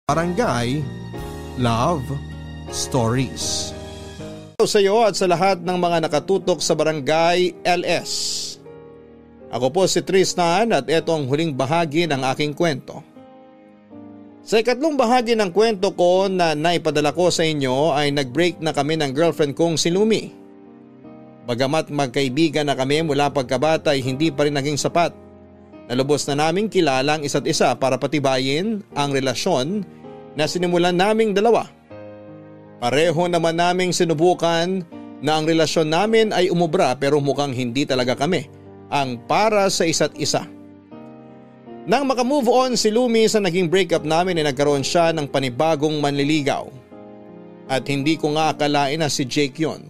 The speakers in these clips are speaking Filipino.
Barangay Love Stories. Sa iyo at sa lahat ng mga nakatutok sa Barangay LS. Ako po si Tristan at ito ang huling bahagi ng aking kwento. Sa ikatlong bahagi ng kwento ko na naipadala ko sa inyo ay nag-break na kami ng girlfriend kong si Lumi. Bagamat magkaibigan na kami mula pagkabata ay hindi pa rin naging sapat. Nalubos na naming kilala ang isa't isa para patibayin ang relasyon na sinimulan naming dalawa. Pareho naman naming sinubukan na ang relasyon namin ay umubra pero mukhang hindi talaga kami ang para sa isa't isa. Nang makamove on si Lumi sa naging breakup namin ay nagkaroon siya ng panibagong manliligaw. At hindi ko nga akalain na si Jake yon.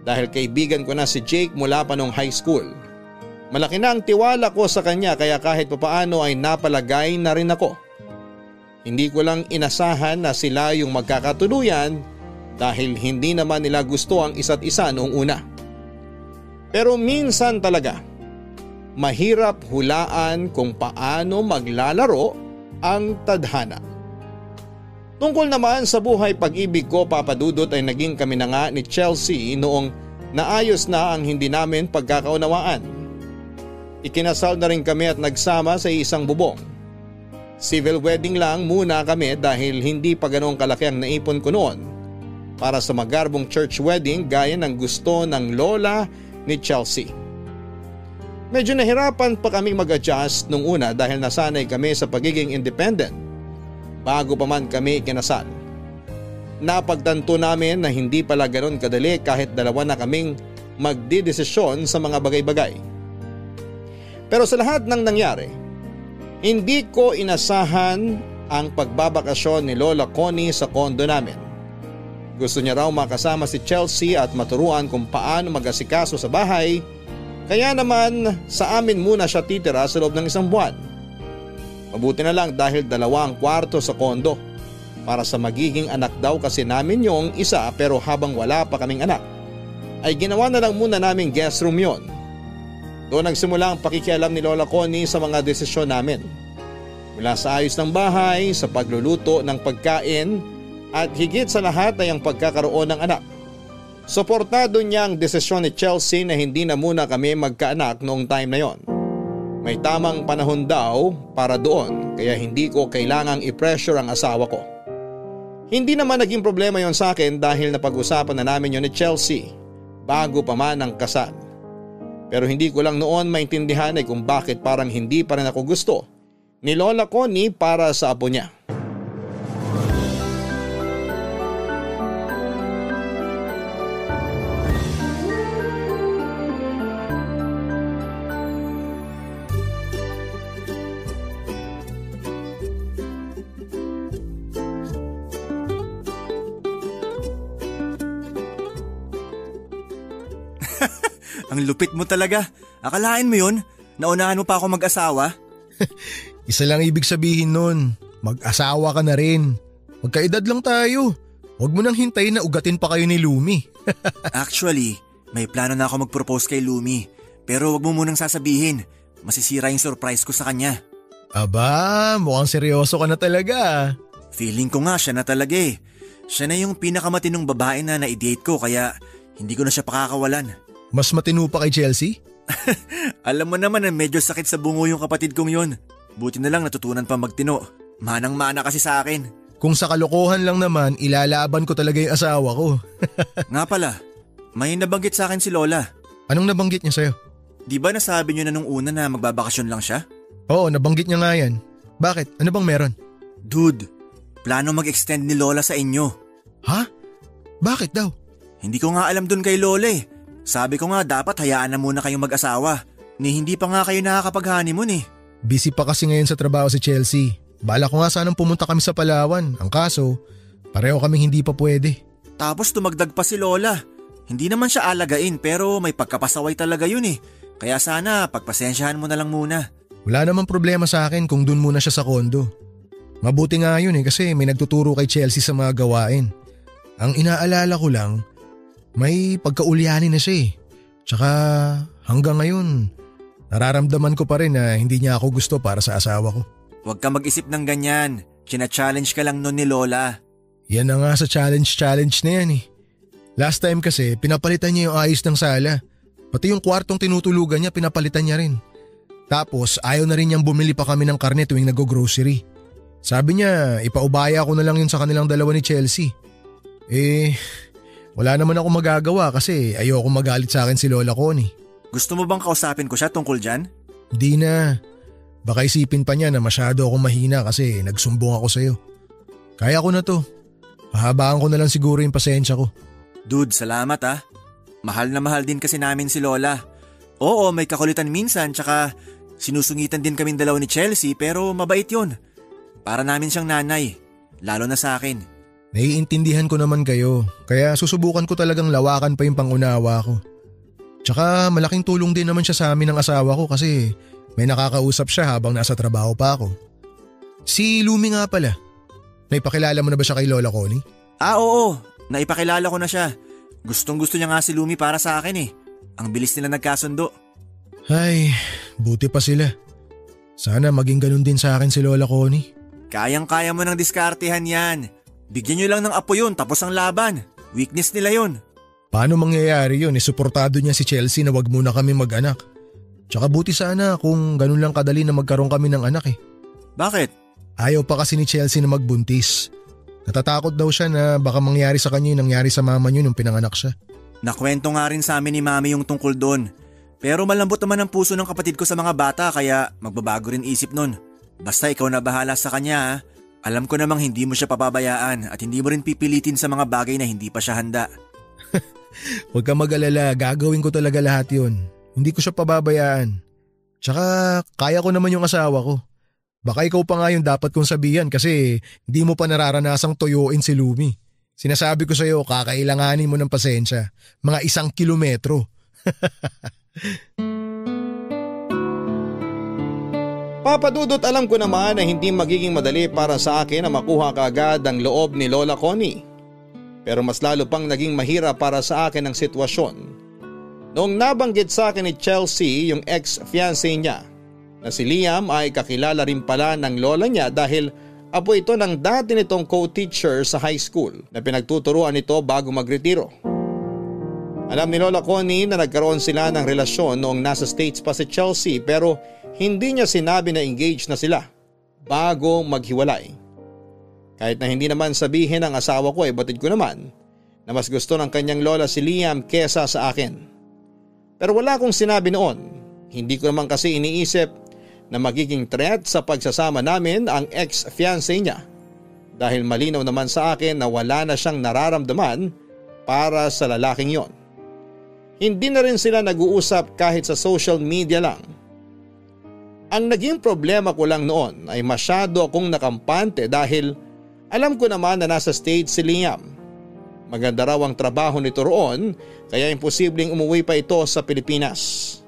Dahil kaibigan ko na si Jake mula pa nung high school. Malaki na ang tiwala ko sa kanya kaya kahit papaano ay napalagay na rin ako. Hindi ko lang inasahan na sila yung magkakatuluyan dahil hindi naman nila gusto ang isa't isa noong una. Pero minsan talaga, mahirap hulaan kung paano maglalaro ang tadhana. Tungkol naman sa buhay pag-ibig ko, Papa Dudut, ay naging kami na nga ni Chelsea noong naayos na ang hindi namin pagkakaunawaan. Ikinasal na rin kami at nagsama sa isang bubong. Civil wedding lang muna kami dahil hindi pa ganoong kalaki ang naipon ko noon para sa magarbong church wedding gaya ng gusto ng lola ni Chelsea. Medyo nahirapan pa kami mag-adjust nung una dahil nasanay kami sa pagiging independent bago pa man kami ikinasal. Napagtanto namin na hindi pala ganoon kadali kahit dalawa na kaming magdidesisyon sa mga bagay-bagay. Pero sa lahat ng nangyari, hindi ko inasahan ang pagbabakasyon ni Lola Connie sa kondo namin. Gusto niya raw makasama si Chelsea at maturuan kung paano mag-asikaso sa bahay, kaya naman sa amin muna siya titira sa loob ng isang buwan. Mabuti na lang dahil 2 ang kwarto sa kondo. Para sa magiging anak daw kasi namin yung isa pero habang wala pa kaming anak, ay ginawa na lang muna naming guest room yon. Doon nagsimula ang pakikialam ni Lola Connie sa mga desisyon namin. Mula sa ayos ng bahay, sa pagluluto ng pagkain at higit sa lahat ay ang pagkakaroon ng anak. Suportado niya ang desisyon ni Chelsea na hindi na muna kami magkaanak noong time na yon. May tamang panahon daw para doon kaya hindi ko kailangang i-pressure ang asawa ko. Hindi naman naging problema yon sa akin dahil napag-usapan na namin yon ni Chelsea bago pa man ang kasal. Pero hindi ko lang noon maintindihan ay kung bakit parang hindi pa rin ako gusto ni Lola Connie para sa apo niya. Ang lupit mo talaga. Akalain mo yun? Naunahan mo pa ako mag-asawa? Isa lang ibig sabihin nun. Mag-asawa ka na rin. Magkaedad lang tayo. Huwag mo nang hintayin na ugatin pa kayo ni Lumi. Actually, may plano na ako mag-propose kay Lumi. Pero huwag mo munang sasabihin. Masisira yung surprise ko sa kanya. Aba, mukhang seryoso ka na talaga. Feeling ko nga siya na talaga eh. Siya na yung pinakamatinong babae na na-date ko kaya hindi ko na siya pakakawalan. Mas matino pa kay Chelsea? Alam mo naman na medyo sakit sa bungo yung kapatid kong yun. Buti na lang natutunan pa magtino. Manang-mana kasi sa akin. Kung sa kalokohan lang naman, ilalaban ko talaga yung asawa ko. Nga pala, may nabanggit sa akin si Lola. Anong nabanggit niya sa'yo? Di ba nasabi niyo na nung una na magbabakasyon lang siya? Oo, nabanggit niya nga yan. Bakit? Ano bang meron? Dude, plano mag-extend ni Lola sa inyo. Ha? Bakit daw? Hindi ko nga alam dun kay Lola eh. Sabi ko nga dapat hayaan na muna kayong mag-asawa. Ni hindi pa nga kayo nakakapag-honeymoon eh. Busy pa kasi ngayon sa trabaho si Chelsea. Bala ko nga sanang pumunta kami sa Palawan. Ang kaso, pareho kaming hindi pa pwede. Tapos tumagdag pa si Lola. Hindi naman siya alagain pero may pagkapasaway talaga yun eh. Kaya sana pagpasensyahan mo na lang muna. Wala namang problema sa akin kung dun muna siya sa kondo. Mabuti nga yun eh kasi may nagtuturo kay Chelsea sa mga gawain. Ang inaalala ko lang, may pagkaulianin na siya eh. Tsaka hanggang ngayon, nararamdaman ko pa rin na hindi niya ako gusto para sa asawa ko. Huwag ka mag-isip ng ganyan. China-challenge ka lang nun ni Lola. Yan na nga sa challenge na yan eh. Last time kasi pinapalitan niya yung ayos ng sala. Pati yung kwartong tinutulugan niya pinapalitan niya rin. Tapos ayaw na rin niyang bumili pa kami ng karne tuwing nag-grocery. Sabi niya ipaubaya ko na lang yun sa kanilang dalawa ni Chelsea. Wala naman ako magagawa kasi ayoko magalit sa akin si Lola Connie. Gusto mo bang kausapin ko siya tungkol dyan? Di na. Baka isipin pa niya na masyado akong mahina kasi nagsumbong ako sa'yo. Kaya ko na to. Pahabaan ko na lang siguro yung pasensya ko. Dude, salamat ah. Mahal na mahal din kasi namin si Lola. Oo, may kakulitan minsan tsaka sinusungitan din kaming dalawa ni Chelsea pero mabait yun. Para namin siyang nanay, lalo na sa akin. Naiintindihan ko naman kayo, kaya susubukan ko talagang lawakan pa yung pangunawa ko. Tsaka malaking tulong din naman siya sa amin ng asawa ko kasi may nakakausap siya habang nasa trabaho pa ako. Si Lumi nga pala. Naipakilala mo na ba siya kay Lola Connie? Oo. Naipakilala ko na siya. Gustong gusto niya nga si Lumi para sa akin eh. Ang bilis nila nagkasundo. Ay, buti pa sila. Sana maging ganun din sa akin si Lola Connie. Kayang-kaya mo ng diskartehan yan. Bigyan nyo lang ng apo yun tapos ang laban. Weakness nila yun. Paano mangyayari yun? Suportado niya si Chelsea na wag muna kami mag-anak. Tsaka buti sana kung ganun lang kadali na magkaroon kami ng anak eh. Bakit? Ayaw pa kasi ni Chelsea na magbuntis. Natatakot daw siya na baka mangyari sa kanya yung nangyari sa mama niyo nung pinanganak siya. Nakwento nga rin sa amin ni Mami yung tungkol doon. Pero malambot naman ang puso ng kapatid ko sa mga bata kaya magbabago rin isip nun. Basta ikaw na bahala sa kanya ha. Alam ko namang hindi mo siya papabayaan at hindi mo rin pipilitin sa mga bagay na hindi pa siya handa. Huwag ka mag-alala, gagawin ko talaga lahat yun. Hindi ko siya pababayaan. Tsaka kaya ko naman yung asawa ko. Baka ikaw pa nga yung dapat kong sabihan kasi hindi mo pa nararanasang tuyuin si Lumi. Sinasabi ko sa'yo, kakailanganin mo ng pasensya. Mga 1 kilometro. Papadudot, alam ko naman na hindi magiging madali para sa akin na makuha kaagad ang loob ni Lola Connie. Pero mas lalo pang naging mahirap para sa akin ang sitwasyon noong nabanggit sa akin ni Chelsea yung ex-fiancé niya na si Liam ay kakilala rin pala ng lola niya dahil apo ito ng dati nitong co-teacher sa high school na pinagtuturuan nito bago magretiro. Alam ni Lola Connie na nagkaroon sila ng relasyon noong nasa States pa si Chelsea pero hindi niya sinabi na engaged na sila bago maghiwalay. Kahit na hindi naman sabihin ng asawa ko ay batid ko naman na mas gusto ng kanyang lola si Liam kesa sa akin. Pero wala akong sinabi noon. Hindi ko naman kasi iniisip na magiging threat sa pagsasama namin ang ex-fiancé niya dahil malinaw naman sa akin na wala na siyang nararamdaman para sa lalaking yon. Hindi na rin sila nag-uusap kahit sa social media lang. Ang naging problema ko lang noon ay masyado akong nakampante dahil alam ko naman na nasa States si Liam. Maganda raw ang trabaho nito roon kaya imposibleng umuwi pa ito sa Pilipinas.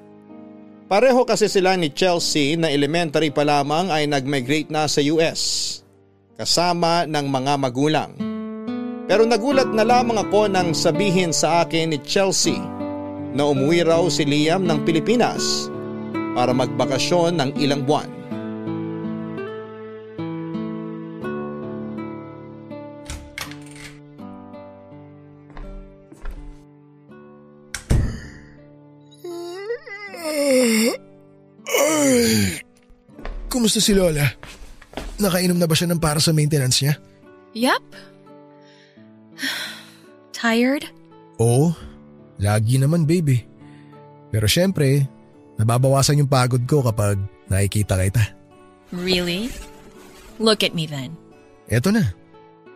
Pareho kasi sila ni Chelsea na elementary pa lamang ay nag-migrate na sa US kasama ng mga magulang. Pero nagulat na lamang ako nang sabihin sa akin ni Chelsea na umuwi raw si Liam ng Pilipinas para magbakasyon ng ilang buwan. Kumusta si Lola? Nakainom na ba siya ng para sa maintenance niya? Yup. Tired? Oo, lagi naman baby. Pero syempre, nababawasan yung pagod ko kapag nakikita kita. Really? Look at me then. Eto na,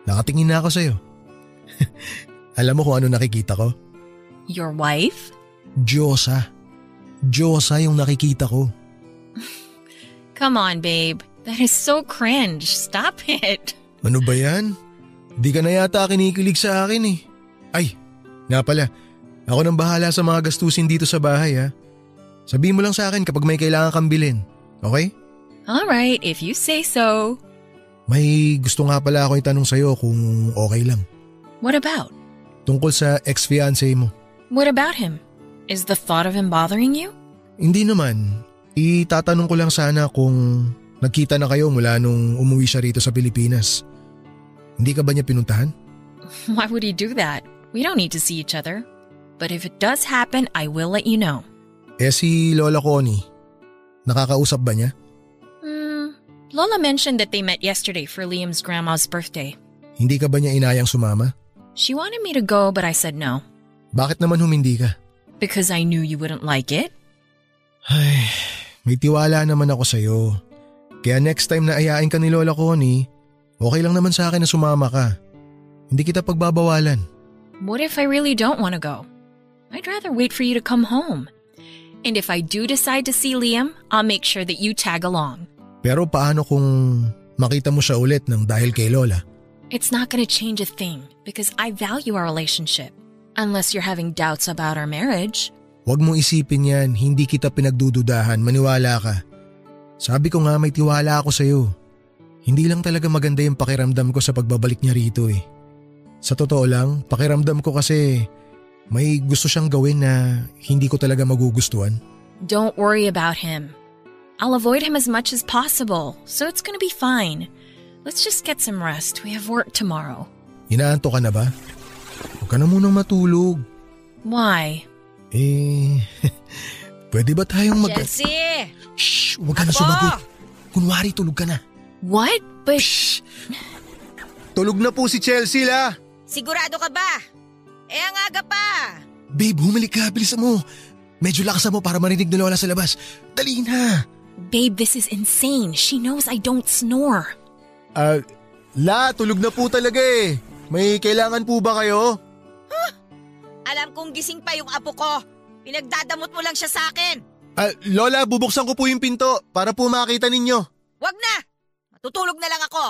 nakatingin na ako sa'yo. Alam mo kung ano nakikita ko? Your wife? Diyosa. Diyosa yung nakikita ko. Come on, babe. That is so cringe. Stop it. Ano ba yan? Di ka na yata kinikilig sa akin eh. Ay, nga pala. Ako nang bahala sa mga gastusin dito sa bahay ha. Sabihin mo lang sa akin kapag may kailangan kang bilhin. Okay? Alright, if you say so. May gusto nga pala ako itanong sa'yo kung okay lang. What about? Tungkol sa ex-fiancé mo. What about him? Is the thought of him bothering you? Hindi naman. Itatanong ko lang sana kung Nagkita na kayo mula nung umuwi siya rito sa Pilipinas. Hindi ka ba niya pinuntahan? Why would he do that? We don't need to see each other. But if it does happen, I will let you know. Si Lola Connie, nakakausap ba niya? Lola mentioned that they met yesterday for Liam's grandma's birthday. Hindi ka ba niya inayang sumama? She wanted me to go but I said no. Bakit naman humindi ka? Because I knew you wouldn't like it. Ay, may tiwala naman ako sa'yo. Kaya next time na ayain ka ni Lola Connie, okay lang naman sa akin na sumama ka. Hindi kita pagbabawalan. What if I really don't want to go? I'd rather wait for you to come home. And if I do decide to see Liam, I'll make sure that you tag along. Pero paano kung makita mo siya ulit ng dahil kay Lola? It's not gonna change a thing because I value our relationship. Unless you're having doubts about our marriage. Huwag mong isipin yan, hindi kita pinagdududahan, maniwala ka. Sabi ko nga may tiwala ako sa'yo. Hindi lang talaga maganda yung pakiramdam ko sa pagbabalik niya rito eh. Sa totoo lang, pakiramdam ko kasi may gusto siyang gawin na hindi ko talaga magugustuhan. Don't worry about him. I'll avoid him as much as possible, so it's gonna be fine. Let's just get some rest. We have work tomorrow. Inaanto ka na ba? Huwag ka na munang matulog. Why? Pwede ba tayong Chelsea! Shh! Huwag ka na sumagot. Kunwari tulog ka na. What? But… Shh! Tulog na po si Chelsea la! Sigurado ka ba? Ang aga pa! Babe, humalik ka. Bilisan mo. Medyo lakasan mo para marinig ni Lola sa labas. Dali na! Babe, this is insane. She knows I don't snore. La, tulog na po talaga eh. May kailangan po ba kayo? Alam kong gising pa yung apo ko. Pinagdadamot mo lang siya sa akin. Lola, bubuksan ko po yung pinto para po makita ninyo. Wag na! Matutulog na lang ako.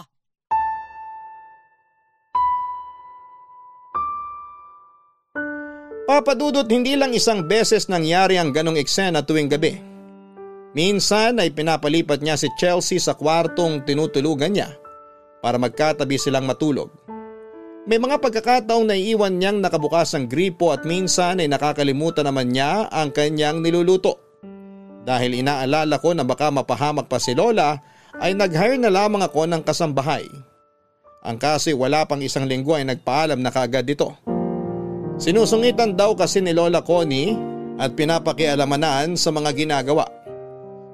Papadudot, hindi lang isang beses nangyari ang ganong eksena tuwing gabi. Minsan ay pinapalipat niya si Chelsea sa kwartong tinutulugan niya para magkatabi silang matulog. May mga pagkakataong naiiwan niyang nakabukas ang gripo at minsan ay nakakalimutan naman niya ang kanyang niluluto. Dahil inaalala ko na baka mapahamak pa si Lola ay nag-hire na lamang ako ng kasambahay. Ang kasi wala pang isang linggo ay nagpaalam na kaagad dito. Sinusungitan daw kasi ni Lola Connie at pinapakialamanan sa mga ginagawa.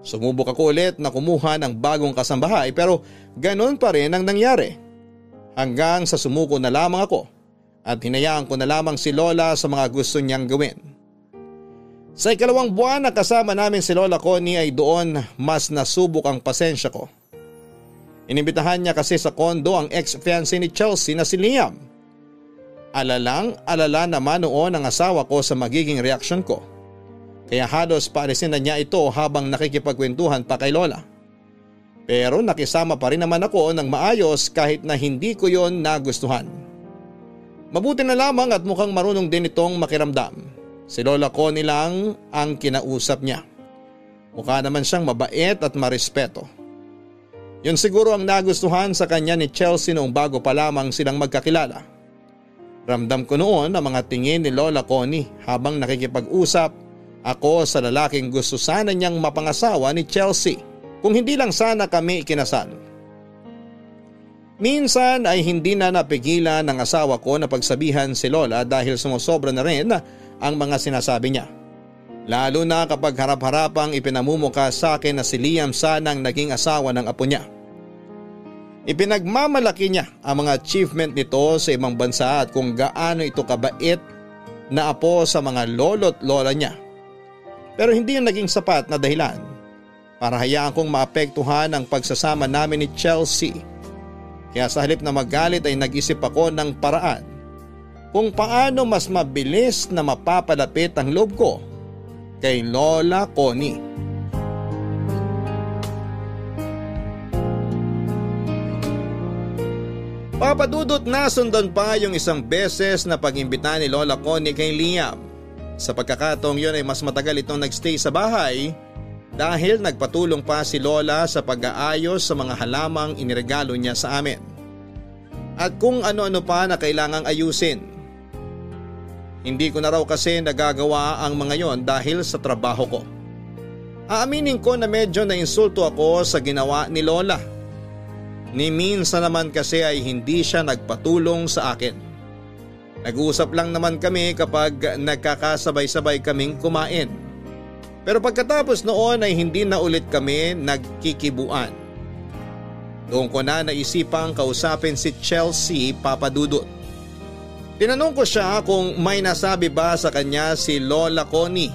Sumubok ako ulit na kumuha ng bagong kasambahay pero ganon pa rin ang nangyari. Hanggang sa sumuko na lamang ako at hinayaan ko na lamang si Lola sa mga gusto niyang gawin. Sa ikalawang buwan na kasama namin si Lola Connie ay doon mas nasubok ang pasensya ko. Inimbitahan niya kasi sa kondo ang ex-fiancé ni Chelsea na si Liam. Alala naman noon ang asawa ko sa magiging reaksyon ko. Kaya halos paalisin na niya ito habang nakikipagkwentuhan pa kay Lola. Pero nakisama pa rin naman ako ng maayos kahit na hindi ko yon nagustuhan. Mabuti na lamang at mukhang marunong din itong makiramdam. Si Lola Connie lang ang kinausap niya. Mukha naman siyang mabait at marespeto. Yun siguro ang nagustuhan sa kanya ni Chelsea noong bago pa lamang silang magkakilala. Ramdam ko noon ang mga tingin ni Lola Connie habang nakikipag-usap ako sa lalaking gusto sana niyang mapangasawa ni Chelsea kung hindi lang sana kami ikinasal. Minsan ay hindi na napigilan ng asawa ko na pagsabihan si Lola dahil sumusobra na rin ang mga sinasabi niya. Lalo na kapag harap-harapang ipinamumuka sa akin na si Liam sanang naging asawa ng apo niya. Ipinagmamalaki niya ang mga achievement nito sa ibang bansa at kung gaano ito kabait na apo sa mga lolo't lola niya. Pero hindi yung naging sapat na dahilan para hayaan kong maapektuhan ang pagsasama namin ni Chelsea. Kaya sa halip na magalit ay nag-isip ako ng paraan kung paano mas mabilis na mapapalapit ang loob ko kay Lola Connie. Papadudot na sundan pa yung isang beses na pag-imbita ni Lola Connie kay Liam. Sa pagkakataong yun ay mas matagal itong nagstay sa bahay dahil nagpatulong pa si Lola sa pag-aayos sa mga halamang iniregalo niya sa amin. At kung ano-ano pa na kailangang ayusin. Hindi ko na raw kasi nagagawa ang mga yon dahil sa trabaho ko. Aaminin ko na medyo nainsulto ako sa ginawa ni Lola. Ni minsan naman kasi ay hindi siya nagpatulong sa akin. Nag-uusap lang naman kami kapag nagkakasabay-sabay kaming kumain. Pero pagkatapos noon ay hindi na ulit kami nagkikibuan. Doon ko na naisipang kausapin si Chelsea Papadudut. Tinanong ko siya kung may nasabi ba sa kanya si Lola Connie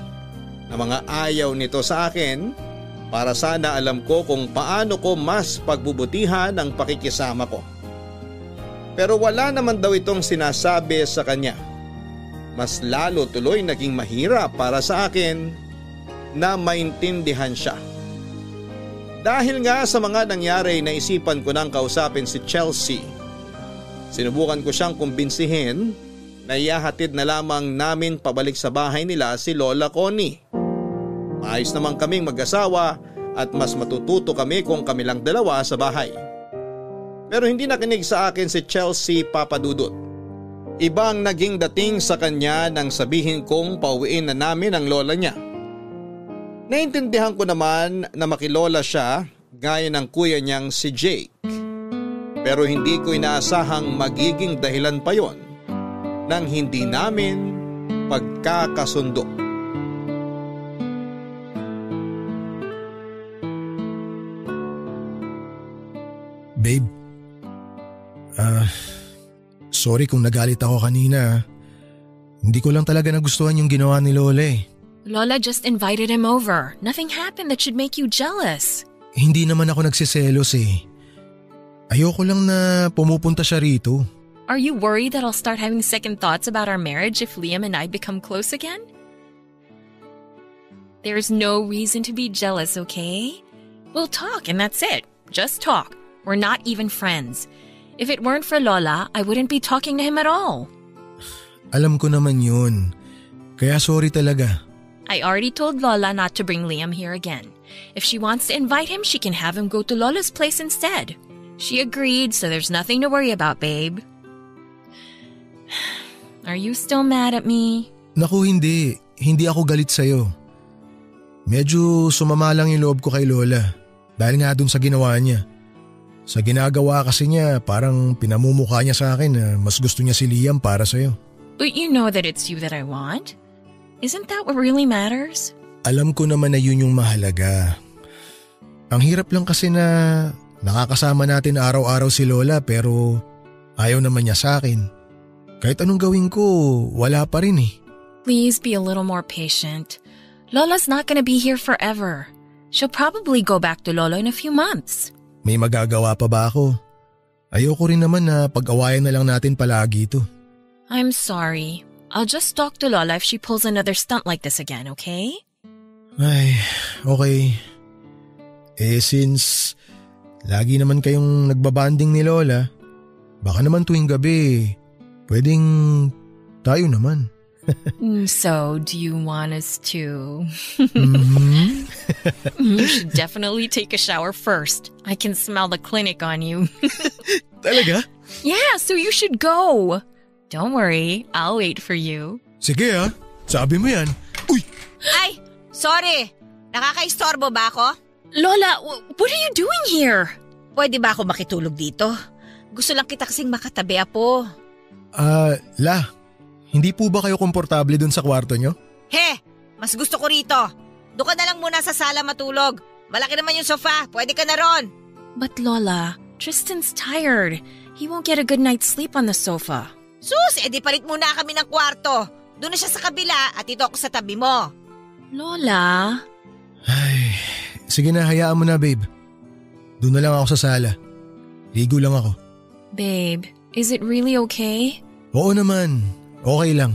na mga ayaw nito sa akin para sana alam ko kung paano ko mas pagbubutihan ang pakikisama ko. Pero wala naman daw itong sinasabi sa kanya. Mas lalo tuloy naging mahirap para sa akin na maintindihan siya. Dahil nga sa mga nangyari, naisipan ko nang kausapin si Chelsea. Sinubukan ko siyang kumbinsihin na ihahatid na lamang namin pabalik sa bahay nila si Lola Connie. Maayos naman kaming mag-asawa at mas matututo kami kung kami lang dalawa sa bahay. Pero hindi nakinig sa akin si Chelsea Papadudut. Ibang naging dating sa kanya nang sabihin kong pauwiin na namin ang lola niya. Naintindihan ko naman na makilola siya gaya ng kuya niyang si Jake. Pero hindi ko inaasahang magiging dahilan pa yon ng hindi namin pagkakasundo. Babe, sorry kung nagalit ako kanina. Hindi ko lang talaga nagustuhan yung ginawa ni Lola eh. Lola just invited him over. Nothing happened that should make you jealous. Hindi naman ako nagsiselos eh. Ayoko lang na pumupunta siya rito. Are you worried that I'll start having second thoughts about our marriage if Liam and I become close again? There's no reason to be jealous, okay? We'll talk and that's it. Just talk. We're not even friends. If it weren't for Lola, I wouldn't be talking to him at all. Alam ko naman yun. Kaya sorry talaga. I already told Lola not to bring Liam here again. If she wants to invite him, she can have him go to Lola's place instead. She agreed, so there's nothing to worry about, babe. Are you still mad at me? Naku, hindi. Hindi ako galit sa'yo. Medyo sumama lang yung loob ko kay Lola dahil nga dun sa ginawa niya. Sa ginagawa kasi niya, parang pinamumukha niya sa akin na mas gusto niya si Liam para sa'yo. But you know that it's you that I want. Isn't that what really matters? Alam ko naman na yun yung mahalaga. Ang hirap lang kasi na nakakasama natin araw-araw si Lola pero ayaw naman niya sa akin. Kahit anong gawin ko, wala pa rin eh. Please be a little more patient. Lola's not gonna be here forever. She'll probably go back to Lola in a few months. May magagawa pa ba ako? Ayoko rin naman na pag-awayan na lang natin palagi ito. I'm sorry. I'll just talk to Lola if she pulls another stunt like this again, okay? Ay, okay. Since lagi naman kayong nagbabanding ni Lola, baka naman tuwing gabi, pwedeng tayo naman. So, do you want us to? Mm-hmm. You should definitely take a shower first. I can smell the clinic on you. Talaga? Yeah, so you should go. Don't worry, I'll wait for you. Sige sabi mo yan. Uy! Ay, sorry. Nakakaistorbo ba ako? Lola, what are you doing here? Pwede ba ako makitulog dito? Gusto lang kita kasing makatabi, Apo. Hindi po ba kayo komportable dun sa kwarto nyo? He, mas gusto ko rito. Doon ka na lang muna sa sala matulog. Malaki naman yung sofa, pwede ka na ron. But Lola, Tristan's tired. He won't get a good night's sleep on the sofa. Sus, edi palit muna kami ng kwarto. Doon na siya sa kabila at ito ako sa tabi mo. Lola? Ay, sige na, hayaan mo na babe. Doon na lang ako sa sala. Ligo lang ako. Babe, is it really okay? Oo naman, okay lang.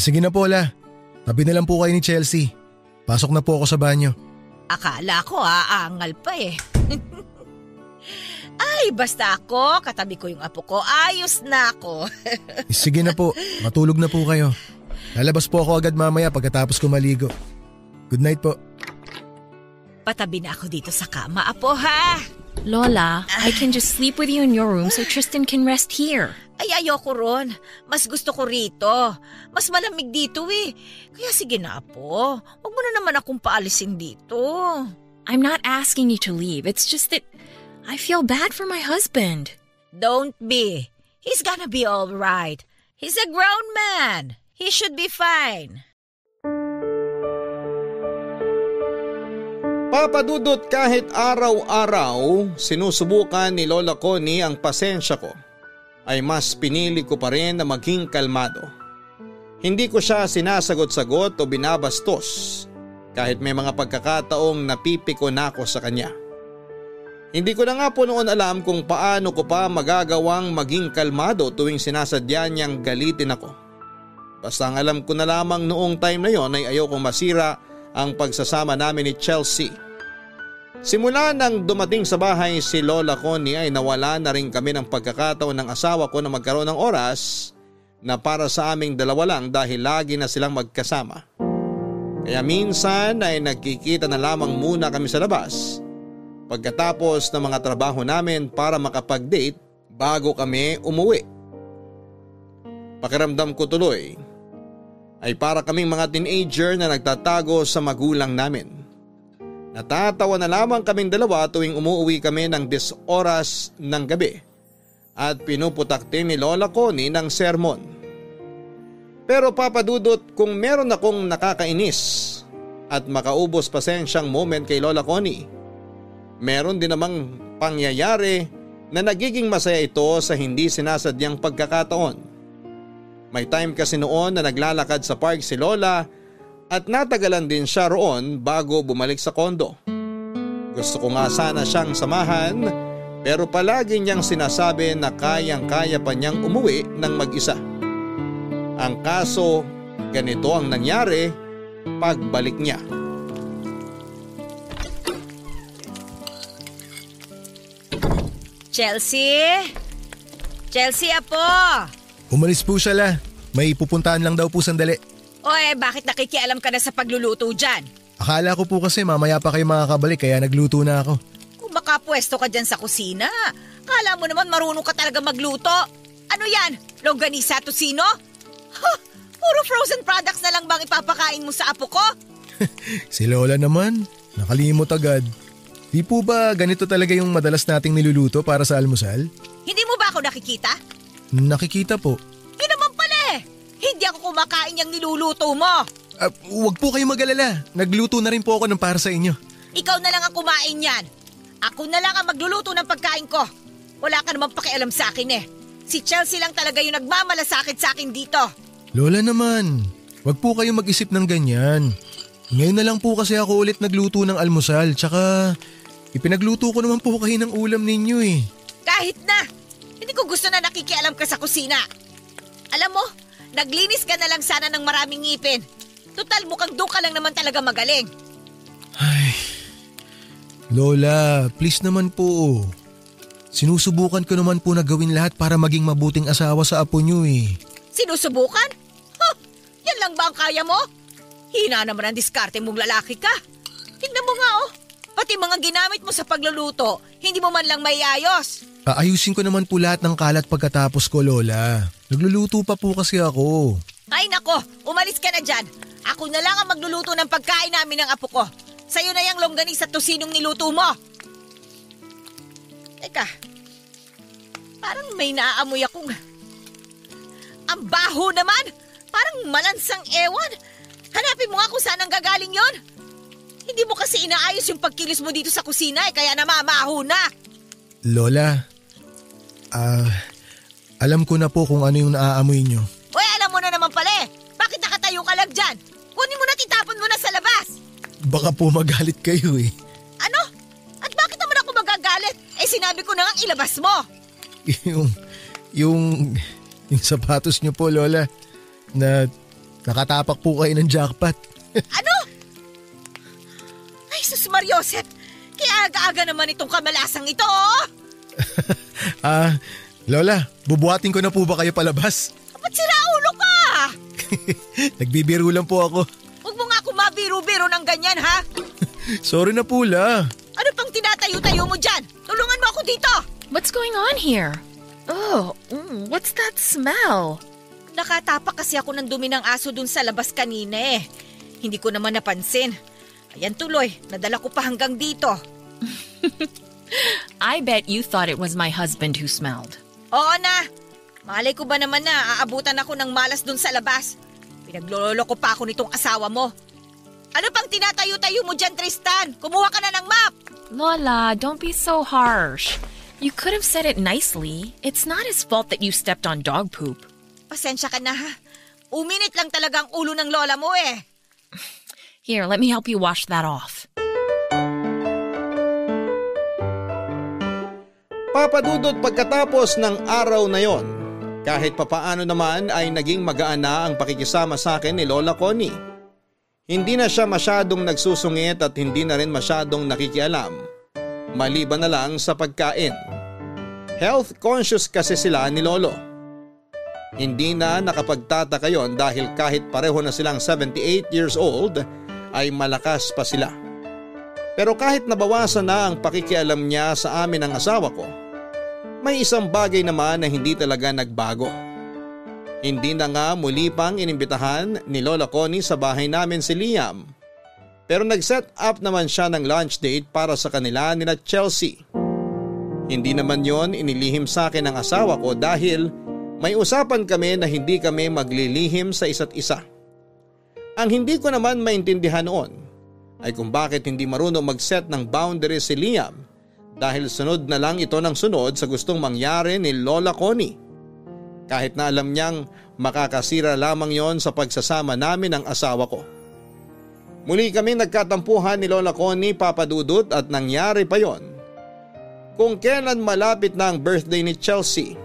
Sige na po la, tabi na lang po kayo ni Chelsea. Pasok na po ako sa banyo. Akala ko aangal pa eh. Ay, basta ako, katabi ko yung apo ko, ayos na ako. Sige na po, matulog na po kayo. Lalabas po ako agad mamaya pagkatapos ko maligo. Good night po. Patabi na ako dito sa kama, apo ha? Lola, I can just sleep with you in your room so Tristan can rest here. Ay, ayoko ron. Mas gusto ko rito. Mas malamig dito eh. Kaya sige na, apo. Huwag mo na naman akong paalisin dito. I'm not asking you to leave. It's just that I feel bad for my husband. Don't be. He's gonna be all right. He's a grown man. He should be fine. Papa Dudut, kahit araw-araw sinusubukan ni Lola Connie ang pasensya ko, ay mas pinili ko pa rin na maging kalmado. Hindi ko siya sinasagot-sagot o binabastos kahit may mga pagkakataong napipiko na ako sa kanya. Hindi ko na nga po noon alam kung paano ko pa magagawang maging kalmado tuwing sinasadya niyang galitin ako. Basta ang alam ko na lamang noong time na yon ay ayokong masira ang pagsasama namin ni Chelsea. Simula nang dumating sa bahay si Lola Connie ay nawala na rin kami ng pagkakataon ng asawa ko na magkaroon ng oras na para sa aming dalawa lang dahil lagi na silang magkasama. Kaya minsan ay nagkikita na lamang muna kami sa labas pagkatapos ng mga trabaho namin para makapag-date bago kami umuwi. Pakiramdam ko tuloy ay para kaming mga teenager na nagtatago sa magulang namin. Natatawa na lamang kaming dalawa tuwing umuwi kami ng 10 oras ng gabi at pinuputak din ni Lola Connie ng sermon. Pero Papa Dudut, kung meron akong nakakainis at makaubos pasensyang moment kay Lola Connie, meron din namang pangyayari na nagiging masaya ito sa hindi sinasadyang pagkakataon. May time kasi noon na naglalakad sa park si Lola at natagalan din siya roon bago bumalik sa kondo. Gusto ko nga sana siyang samahan pero palagi niyang sinasabi na kayang-kaya pa niyang umuwi ng mag-isa. Ang kaso, ganito ang nangyari pagbalik niya. Chelsea? Chelsea, apo! Umalis po siya la. May pupuntahan lang daw po sandali. Oy, bakit nakikialam ka na sa pagluluto dyan? Akala ko po kasi mamaya pa kayo makakabalik kaya nagluto na ako. Kung makapwesto ka dyan sa kusina, kala mo naman marunong ka talaga magluto. Ano yan? Longganisa tocino? Puro frozen products na lang bang ipapakain mo sa apo ko? Si Lola naman, nakalimot agad. Di po ba ganito talaga yung madalas nating niluluto para sa almusal? Hindi mo ba ako nakikita? Nakikita po. Yun naman pala eh. Hindi ako kumakain yung niluluto mo. Huwag po kayo mag-alala. Nagluto na rin po ako ng para sa inyo. Ikaw na lang ang kumain yan. Ako na lang ang magluluto ng pagkain ko. Wala ka namang pakialam sa akin eh. Si Chelsea lang talaga yung nagmamalasakit sa akin dito. Lola naman, wag po kayo mag-isip ng ganyan. Ngayon na lang po kasi ako ulit nagluto ng almusal. Tsaka ipinagluto ko naman po kayo ng ulam ninyo eh. Kahit na. Hindi ko gusto na nakikialam ka sa kusina. Alam mo, naglinis ka na lang sana ng maraming ngipin. Total mukhang doon ka lang naman talaga magaling. Ay, Lola, please naman po. Sinusubukan ko naman po na gawin lahat para maging mabuting asawa sa apo nyo eh. Sinusubukan? Yan lang ba ang kaya mo? Hina naman ang diskarte mong lalaki ka. Tignan mo nga oh. Pati mga ginamit mo sa pagluluto, hindi mo man lang maiayos. Aayusin ko naman po lahat ng kalat pagkatapos ko, Lola. Nagluluto pa po kasi ako. Ay nako, umalis ka na dyan. Ako na lang ang magluluto ng pagkain namin ng apo ko. Sa'yo na yung longganisa at tosinong niluto mo. Teka, parang may naaamoy akong... Ang baho naman! Parang malansang ewan. Hanapin mo nga kung saan ang gagaling yon. Hindi mo kasi inaayos yung pagkilos mo dito sa kusina kaya namamaho na. Lola, alam ko na po kung ano yung naaamoy nyo. Uy, alam mo na naman pala eh. Bakit nakatayo ka lang dyan? Kunin mo na, titapon mo na sa labas. Baka po magalit kayo eh. Ano? At bakit naman ako magagalit? Eh sinabi ko na nga ilabas mo. Yung sapatos nyo po, Lola, na nakatapak po kayo ng jackpot. Ano? Ay, sus Mariosep, kaya aga-aga naman itong kamalasang ito, oh! Lola, bubuhatin ko na po ba kayo palabas? Ba't sira ulo ka? Nagbibiro lang po ako. Huwag mo nga ako mabiro-biro ng ganyan, ha? Sorry na Pula. Ano pang tinatayo-tayo mo dyan? Tulungan mo ako dito! What's going on here? Oh, what's that smell? Nakatapak kasi ako ng dumi ng aso dun sa labas kanina eh. Hindi ko naman napansin. Ayan tuloy, nadala ko pa hanggang dito. I bet you thought it was my husband who smelled. Oo na. Malay ko ba naman na aabutan ako ng malas dun sa labas. Pinaglololo ko pa ako nitong asawa mo. Ano pang tinatayo-tayo mo dyan, Tristan? Kumuha ka na ng map! Lola, don't be so harsh. You could have said it nicely. It's not his fault that you stepped on dog poop. Pasensya ka na ha. Uminit lang talaga ang ulo ng lola mo eh. Here, let me help you wash that off. Papadudot pagkatapos ng araw na yon, kahit papaano naman ay naging magaan na ang pakikisama sa akin ni Lola Connie. Hindi na siya masyadong nagsusungit at hindi na rin masyadong nakikialam. Maliban na lang sa pagkain. Health conscious kasi sila ni Lolo. Hindi na nakapagtataka yon dahil kahit pareho na silang 78 years old ay malakas pa sila. Pero kahit nabawasan na ang pakikialam niya sa amin ng asawa ko, may isang bagay naman na hindi talaga nagbago. Hindi na nga muli pang inimbitahan ni Lola Connie sa bahay namin si Liam. Pero nag-set up naman siya ng lunch date para sa kanila nila Chelsea. Hindi naman yon inilihim sa akin ng asawa ko dahil may usapan kami na hindi kami maglilihim sa isa't isa. Ang hindi ko naman maintindihan noon ay kung bakit hindi marunong mag-set ng boundaries si Liam dahil sunod na lang ito ng sunod sa gustong mangyari ni Lola Connie. Kahit na alam niyang makakasira lamang yon sa pagsasama namin ng asawa ko. Muli kami nagkatampuhan ni Lola Connie, Papa Dudut, at nangyari pa yon kung kailan malapit na ang birthday ni Chelsea.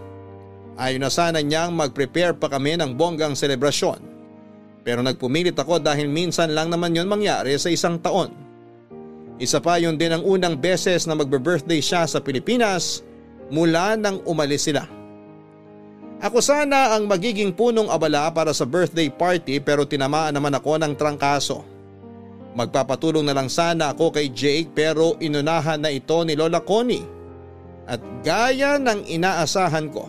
Ayaw na sana niyang mag-prepare pa kami ng bonggang selebrasyon. Pero nagpumilit ako dahil minsan lang naman yon mangyari sa isang taon. Isa pa yun din ang unang beses na magbe-birthday siya sa Pilipinas mula nang umalis sila. Ako sana ang magiging punong abala para sa birthday party pero tinamaan naman ako ng trangkaso. Magpapatulong na lang sana ako kay Jake pero inunahan na ito ni Lola Connie. At gaya ng inaasahan ko,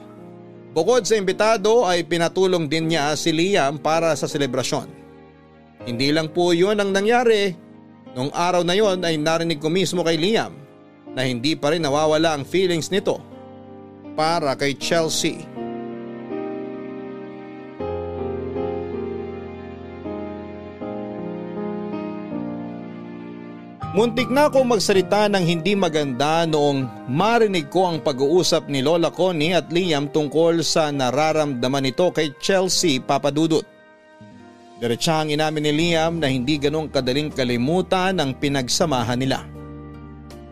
bukod sa imbitado ay pinatulong din niya si Liam para sa selebrasyon. Hindi lang po yun ang nangyari. Nung araw na yon ay narinig ko mismo kay Liam na hindi pa rin nawawala ang feelings nito para kay Chelsea. Muntik na akong magsalita ng hindi maganda noong marinig ko ang pag-uusap ni Lola Connie at Liam tungkol sa nararamdaman nito kay Chelsea, Papa Dudut. Diretsahang inamin ni Liam na hindi ganong kadaling kalimutan ang pinagsamahan nila.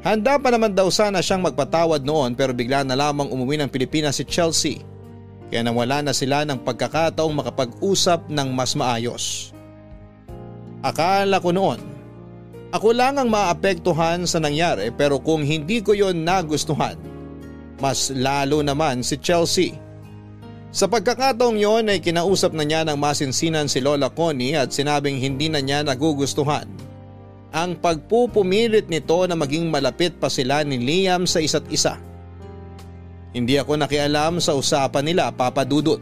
Handa pa naman daw sana siyang magpatawad noon pero bigla na lamang umuwi ng Pilipinas si Chelsea. Kaya nawala na sila ng pagkakataong makapag-usap ng mas maayos. Akala ko noon, ako lang ang maapektuhan sa nangyari pero kung hindi ko yon nagustuhan, mas lalo naman si Chelsea. Sa pagkakataong yon ay kinausap na niya ng masinsinan si Lola Connie at sinabing hindi na niya nagugustuhan ang pagpupumilit nito na maging malapit pa sila ni Liam sa isa't isa. Hindi ako nakialam sa usapan nila, Papa Dudut.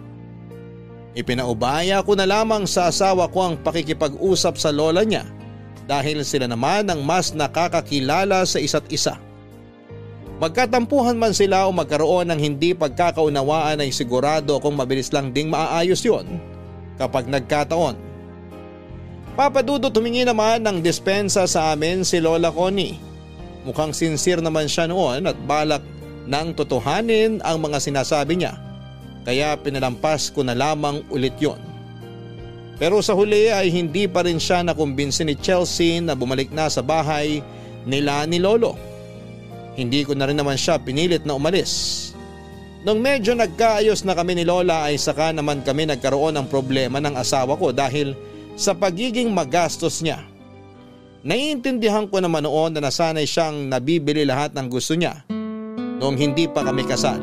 Ipinaubaya ko na lamang sa asawa ko ang pakikipag-usap sa lola niya dahil sila naman ang mas nakakakilala sa isa't isa. Magkatampuhan man sila o magkaroon ng hindi pagkakaunawaan ay sigurado akong mabilis lang ding maaayos yon kapag nagkataon. Papa Dudut, humingi naman ng dispensa sa amin si Lola Connie. Mukhang sincere naman siya noon at balak nang totohanin ang mga sinasabi niya. Kaya pinalampas ko na lamang ulit yon. Pero sa huli ay hindi pa rin siya nakumbinsi ni Chelsea na bumalik na sa bahay nila ni Lolo. Hindi ko na rin naman siya pinilit na umalis. Nung medyo nagkaayos na kami ni Lola ay saka naman kami nagkaroon ng problema ng asawa ko dahil sa pagiging magastos niya. Naiintindihan ko naman noon na nasanay siyang nabibili lahat ng gusto niya noong hindi pa kami kasal.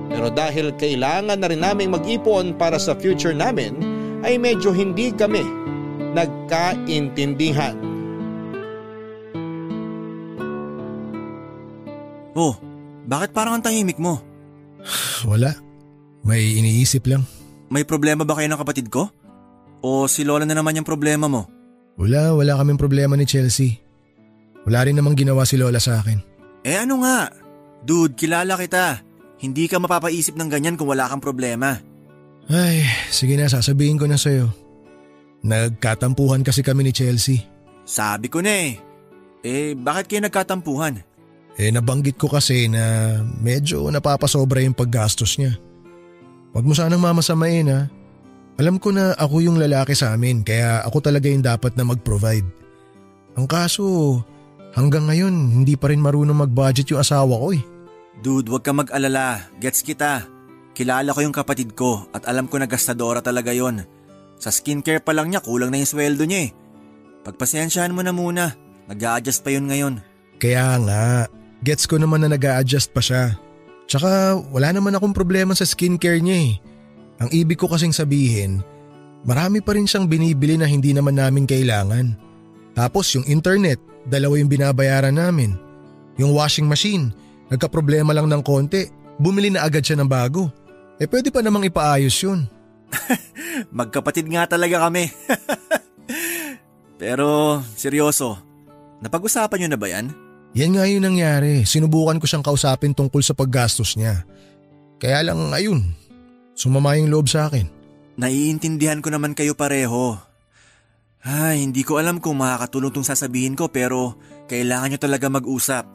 Pero dahil kailangan na rin naming mag-ipon para sa future namin ay medyo hindi kami nagkaintindihan. Oh, bakit parang ang tahimik mo? Wala. May iniisip lang. May problema ba kayo ng kapatid ko? O si Lola na naman yung problema mo? Wala kaming problema ni Chelsea. Wala rin namang ginawa si Lola sa akin. Ano nga? Dude, kilala kita. Hindi ka mapapaisip ng ganyan kung wala kang problema. Ay, sige na, sasabihin ko na sa'yo. Nagkatampuhan kasi kami ni Chelsea. Sabi ko na bakit kayo nagkatampuhan? Nabanggit ko kasi na medyo napapasobra yung paggastos niya. Huwag mo sanang mamasamain ha. Alam ko na ako yung lalaki sa amin kaya ako talaga yung dapat na mag-provide. Ang kaso, hanggang ngayon hindi pa rin marunong mag-budget yung asawa ko eh. Dude, huwag ka mag-alala. Gets kita. Kilala ko yung kapatid ko at alam ko na gastadora talaga yon. Sa skincare pa lang niya kulang na yung sweldo niya eh. Pagpasensyahan mo na muna. Nag-a-adjust pa yun ngayon. Kaya nga, gets ko naman na nag-a-adjust pa siya. Tsaka wala naman akong problema sa skincare niya eh. Ang ibig ko kasing sabihin, marami pa rin siyang binibili na hindi naman namin kailangan. Tapos yung internet, 2 yung binabayaran namin. Yung washing machine, nagka-problema lang ng konti, bumili na agad siya ng bago. Pwede pa namang ipaayos yun. Magkapatid nga talaga kami. Pero seryoso, napag-usapan nyo na ba yan? Yan nga yung nangyari. Sinubukan ko siyang kausapin tungkol sa paggastos niya. Kaya lang ayun, sumama yung loob sa akin. Naiintindihan ko naman kayo pareho. Hindi ko alam kung makakatulong tong sasabihin ko pero kailangan nyo talaga mag-usap.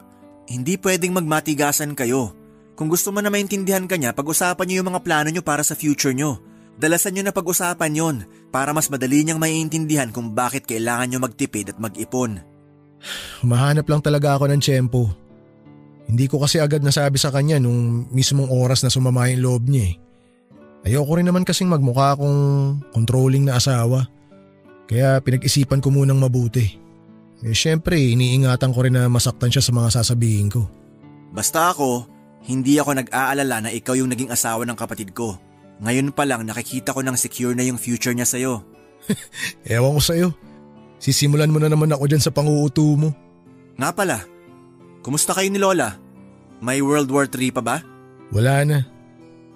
Hindi pwedeng magmatigasan kayo. Kung gusto mo na maintindihan ka niya, pag-usapan niyo yung mga plano niyo para sa future niyo. Dalasan niyo na pag-usapan yon para mas madali niyang maiintindihan kung bakit kailangan niyo magtipid at mag-ipon. Humahanap lang talaga ako ng tiyempo. Hindi ko kasi agad nasabi sa kanya nung mismong oras na sumama yung loob niya eh. Ayoko rin naman kasing magmukha akong controlling na asawa. Kaya pinag-isipan ko munang mabuti. Syempre iniingatan ko rin na masaktan siya sa mga sasabihin ko. Basta ako, hindi ako nag-aalala na ikaw yung naging asawa ng kapatid ko. Ngayon pa lang nakikita ko nang secure na yung future niya sa'yo. Ewan ko sa'yo. Sisimulan mo na naman ako dyan sa panguuto mo. Nga pala, kumusta kayo ni Lola? May World War III pa ba? Wala na.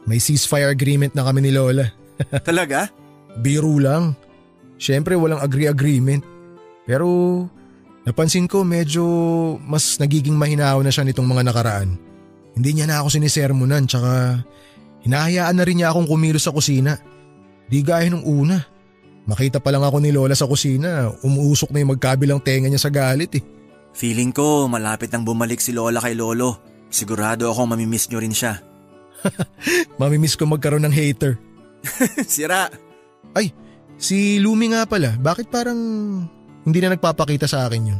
May ceasefire agreement na kami ni Lola. Talaga? Biro lang. Siyempre walang agreement. Pero napansin ko medyo mas nagiging mahinaw na siya nitong mga nakaraan. Hindi niya na ako sinisermonan tsaka hinahayaan na rin niya akong kumilos sa kusina. Di gaya nung una. Makita pa lang ako ni Lola sa kusina, umuusok na yung magkabilang tenga niya sa galit eh. Feeling ko malapit nang bumalik si Lola kay Lolo. Sigurado ako mamimiss nyo rin siya. Mamimiss ko magkaroon ng hater. Sira. Ay, si Lumi nga pala. Bakit parang hindi na nagpapakita sa akin yun?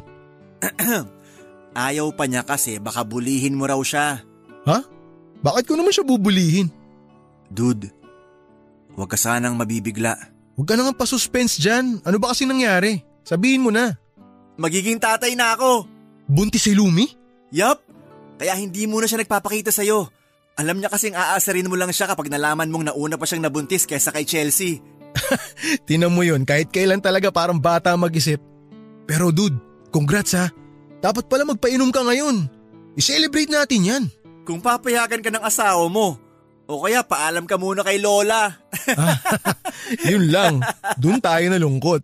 Ayaw pa niya kasi baka bulihin mo raw siya. Ha? Bakit ko naman siya bubulihin? Dude, huwag ka sanang mabibigla. Huwag ka na nga pa-suspense dyan. Ano ba kasi nangyari? Sabihin mo na. Magiging tatay na ako. Buntis si Lumi? Yup. Kaya hindi mo na siya nagpapakita sa'yo. Alam niya kasing aasarin mo lang siya kapag nalaman mong nauna pa siyang nabuntis kaysa kay Chelsea. Tinan mo yun, kahit kailan talaga parang bata mag-isip. Pero dude, congrats ha. Dapat pala magpainom ka ngayon. I-celebrate natin yan. Kung papayagan ka ng asawa mo, o kaya paalam ka muna kay Lola. Yun lang, dun tayo nalungkot.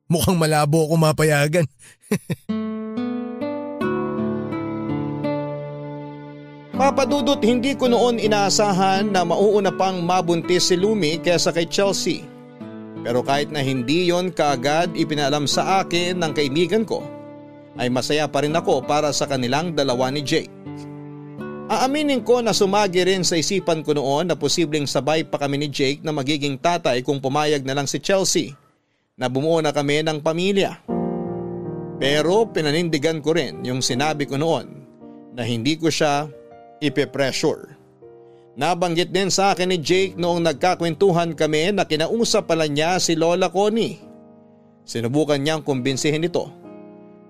Mukhang malabo ako mapayagan. Papadudot, hindi ko noon inaasahan na mauuna pang mabuntis si Lumi kaysa kay Chelsea. Pero kahit na hindi yon kaagad ipinalam sa akin ng kaibigan ko, ay masaya pa rin ako para sa kanilang dalawa ni Jake. Aaminin ko na sumagi rin sa isipan ko noon na posibleng sabay pa kami ni Jake na magiging tatay kung pumayag na lang si Chelsea na bumuo na kami ng pamilya. Pero pinanindigan ko rin yung sinabi ko noon na hindi ko siya ipe-pressure. Nabanggit din sa akin ni Jake noong nagkakwentuhan kami na kinausap pala niya si Lola Connie. Sinubukan niyang kumbinsihin ito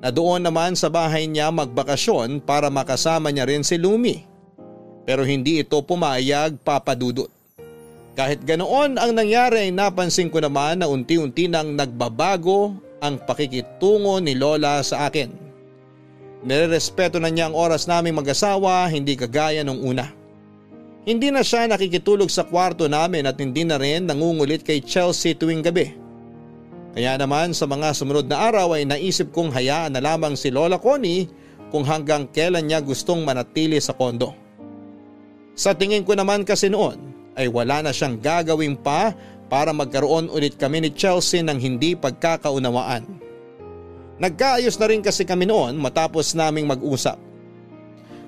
na doon naman sa bahay niya magbakasyon para makasama niya rin si Lumi. Pero hindi ito pumayag, papadudot. Kahit ganoon ang nangyari ay napansin ko naman na unti-unti nang nagbabago ang pakikitungo ni Lola sa akin. Nirerespeto na niya ang oras naming mag-asawa, hindi kagaya nung una. Hindi na siya nakikitulog sa kwarto namin at hindi na rin nangungulit kay Chelsea tuwing gabi. Kaya naman sa mga sumunod na araw ay naisip kong hayaan na lamang si Lola Connie kung hanggang kailan niya gustong manatili sa kondo. Sa tingin ko naman kasi noon ay wala na siyang gagawin pa para magkaroon ulit kami ni Chelsea ng hindi pagkakaunawaan. Nagkaayos na rin kasi kami noon matapos naming mag-usap.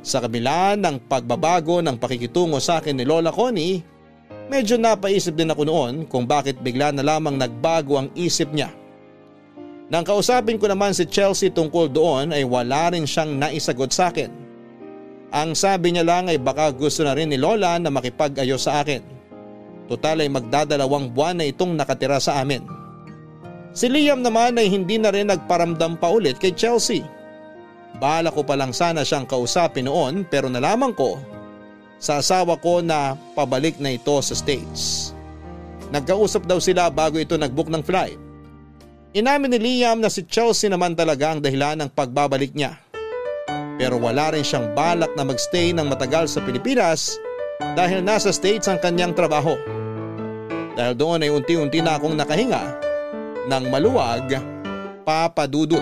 Sa kabila ng pagbabago ng pakikitungo sa akin ni Lola Connie, medyo napaisip din ako noon kung bakit bigla na lamang nagbago ang isip niya. Nang kausapin ko naman si Chelsea tungkol doon ay wala rin siyang naisagot sa akin. Ang sabi niya lang ay baka gusto na rin ni Lola na makipag-ayos sa akin. Total ay magdadalawang buwan na itong nakatira sa amin. Si Liam naman ay hindi na rin nagparamdam pa ulit kay Chelsea. Bala ko pa lang sana siyang kausapin noon pero nalaman ko sa asawa ko na pabalik na ito sa States. Nagkausap daw sila bago ito nagbook ng flight. Inamin ni Liam na si Chelsea naman talaga ang dahilan ng pagbabalik niya. Pero wala rin siyang balak na magstay ng matagal sa Pilipinas dahil nasa States ang kanyang trabaho. Dahil doon ay unti-unti na akong nakahinga ng maluwag, Papa Dudut.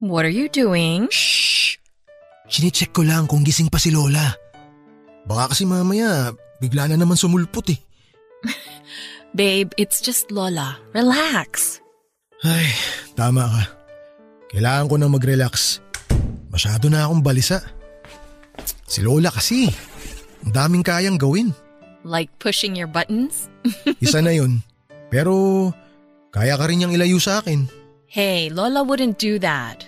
What are you doing? Shh! Sinicheck ko lang kung gising pa si Lola. Baka kasi mamaya bigla na naman sumulpot eh. Babe, it's just Lola. Relax. Ay, tama ka. Kailangan ko nang mag-relax. Masyado na akong balisa. Si Lola kasi, ang daming kayang gawin. Like pushing your buttons? Isa na yun. Pero kaya ka rin niyang ilayo sa akin. Hey, Lola wouldn't do that.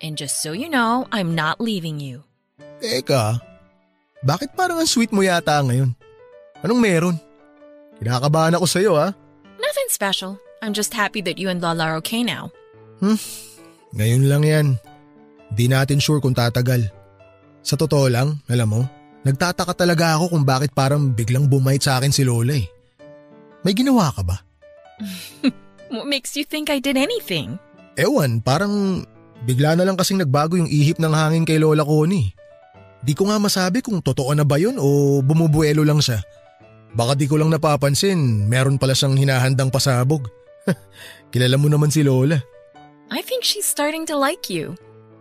And just so you know, I'm not leaving you. Teka, bakit parang ang sweet mo yata ngayon? Anong meron? Kinakabahan ako sa'yo ha? Nothing special. I'm just happy that you and Lola are okay now. Ngayon lang yan. Di natin sure kung tatagal. Sa totoo lang, alam mo, nagtataka talaga ako kung bakit parang biglang bumait sa akin si Lola eh. May ginawa ka ba? What makes you think I did anything? Ewan, parang bigla na lang kasing nagbago yung ihip ng hangin kay Lola Connie. Di ko nga masabi kung totoo na ba yun o bumubuelo lang siya. Baka di ko lang napapansin, meron pala siyang hinahandang pasabog. Kilala mo naman si Lola. I think she's starting to like you.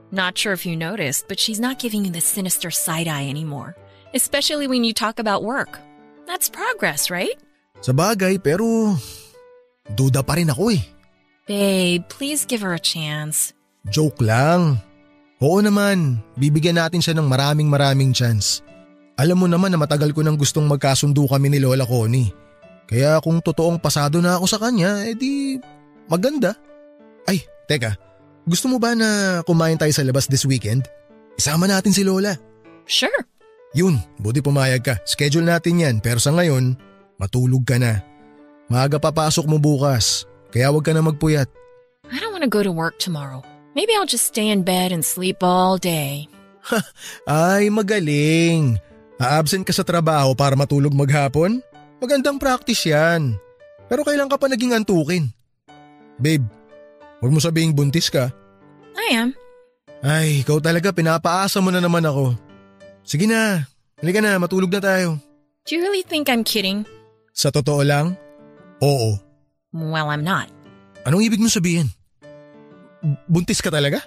Not sure if you noticed, but she's not giving you the sinister side-eye anymore. Especially when you talk about work. That's progress, right? Sa bagay, pero duda pa rin ako eh. Babe, please give her a chance. Joke lang. Oo naman, bibigyan natin siya ng maraming chance. Alam mo naman na matagal ko nang gustong magkasundo kami ni Lola Connie. Kaya kung totoong pasado na ako sa kanya, edi maganda. Ay, teka, gusto mo ba na kumain tayo sa labas this weekend? Isama natin si Lola. Sure. Yun, buti pumayag ka. Schedule natin yan pero sa ngayon, matulog ka na. Maaga papasok mo bukas, kaya wag ka na magpuyat. I don't want to go to work tomorrow. Maybe I'll just stay in bed and sleep all day. Ay, magaling. A-absent ka sa trabaho para matulog maghapon? Magandang practice yan. Pero kailan ka pa naging antukin? Babe, huwag mo sabihing buntis ka. I am. Ay, ikaw talaga, pinapaasa mo na naman ako. Sige na, halika na, matulog na tayo. Do you really think I'm kidding? Sa totoo lang? Oo. Well, I'm not. Anong ibig mo sabihin? Buntis ka talaga?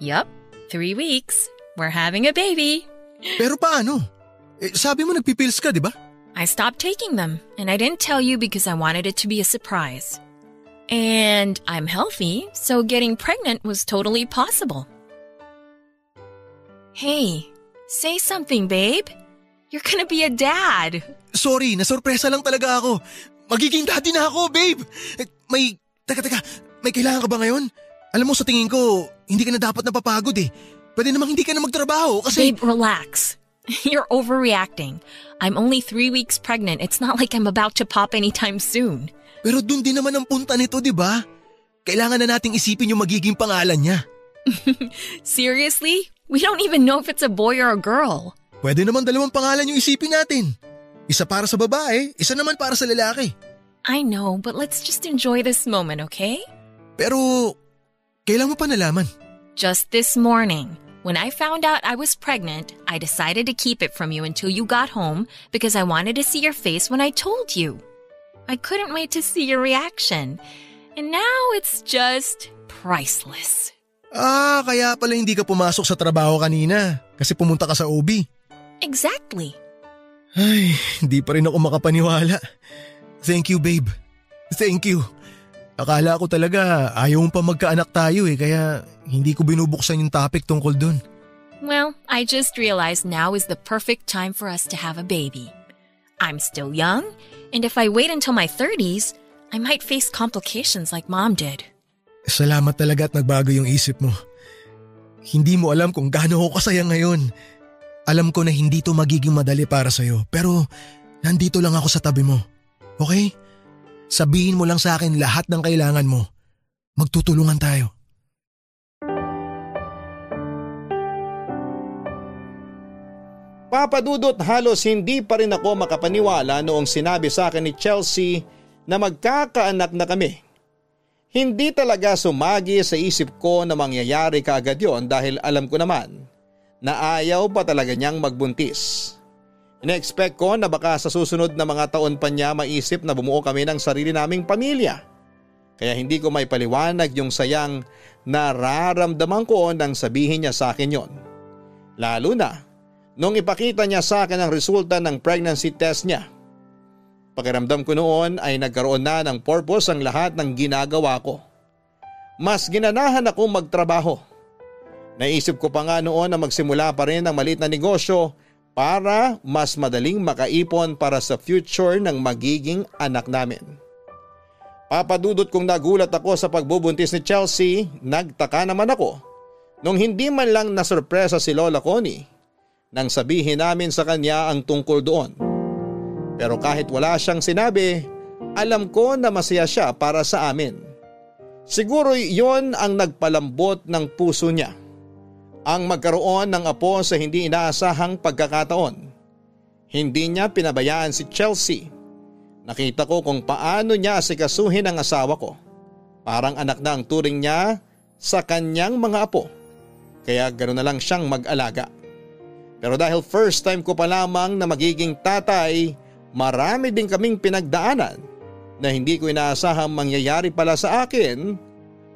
Yup, 3 weeks. We're having a baby. Pero paano? Sabi mo nagpipills ka, di ba? I stopped taking them, and I didn't tell you because I wanted it to be a surprise. And I'm healthy, so getting pregnant was totally possible. Hey, say something, babe. You're gonna be a dad. Sorry, nasurpresa lang talaga ako. Magiging daddy na ako, babe. Teka, may kailangan ka ba ngayon? Alam mo, sa tingin ko, hindi ka na dapat napapagod eh. Pwede namang hindi ka na magtrabaho kasi… Babe, relax. You're overreacting. I'm only 3 weeks pregnant. It's not like I'm about to pop anytime soon. Pero dun din naman ang punta nito, di ba? Kailangan na nating isipin yung magiging pangalan niya. Seriously? We don't even know if it's a boy or a girl. Pwede naman dalawang pangalan yung isipin natin. Isa para sa babae, isa naman para sa lalaki. I know, but let's just enjoy this moment, okay? Pero, kailan mo pa nalaman? Just this morning. When I found out I was pregnant, I decided to keep it from you until you got home because I wanted to see your face when I told you. I couldn't wait to see your reaction. And now it's just priceless. Kaya pala hindi ka pumasok sa trabaho kanina kasi pumunta ka sa OB. Exactly. Ay, hindi pa rin ako makapaniwala. Thank you, babe. Thank you. Akala ko talaga ayaw mo pa magkaanak tayo kaya hindi ko binubuksan yung topic tungkol dun. Well, I just realized now is the perfect time for us to have a baby. I'm still young, and if I wait until my 30s, I might face complications like Mom did. Salamat talaga at nagbago yung isip mo. Hindi mo alam kung gaano ako kasaya ngayon. Alam ko na hindi to magiging madali para sa'yo, pero nandito lang ako sa tabi mo. Okay? Sabihin mo lang sa akin lahat ng kailangan mo. Magtutulungan tayo. Papa Dudut, halos hindi pa rin ako makapaniwala noong sinabi sa akin ni Chelsea na magkakaanak na kami. Hindi talaga sumagi sa isip ko na mangyayari kaagad yon dahil alam ko naman na ayaw pa talaga niyang magbuntis. Ina-expect ko na baka sa susunod na mga taon pa niya maisip na bumuo kami ng sarili naming pamilya. Kaya hindi ko may paliwanag yung sayang nararamdaman ko nang sabihin niya sa akin yon. Lalo na nung ipakita niya sa akin ang resulta ng pregnancy test niya. Pakiramdam ko noon ay nagkaroon na ng purpose ang lahat ng ginagawa ko. Mas ginanahan akong magtrabaho. Naisip ko pa nga noon na magsimula pa rin ng maliit na negosyo para mas madaling makaipon para sa future ng magiging anak namin. Papadudot kong nagulat ako sa pagbubuntis ni Chelsea, nagtaka naman ako nung hindi man lang nasurpresa si Lola Connie nang sabihin namin sa kanya ang tungkol doon. Pero kahit wala siyang sinabi, alam ko na masaya siya para sa amin. Siguro yon ang nagpalambot ng puso niya. Ang magkaroon ng apo sa hindi inaasahang pagkakataon. Hindi niya pinabayaan si Chelsea. Nakita ko kung paano niya asikasuhin ang asawa ko. Parang anak na ang turing niya sa kanyang mga apo. Kaya ganoon na lang siyang mag-alaga. Pero dahil first time ko pa lamang na magiging tatay, marami din kaming pinagdaanan na hindi ko inaasahang mangyayari pala sa akin,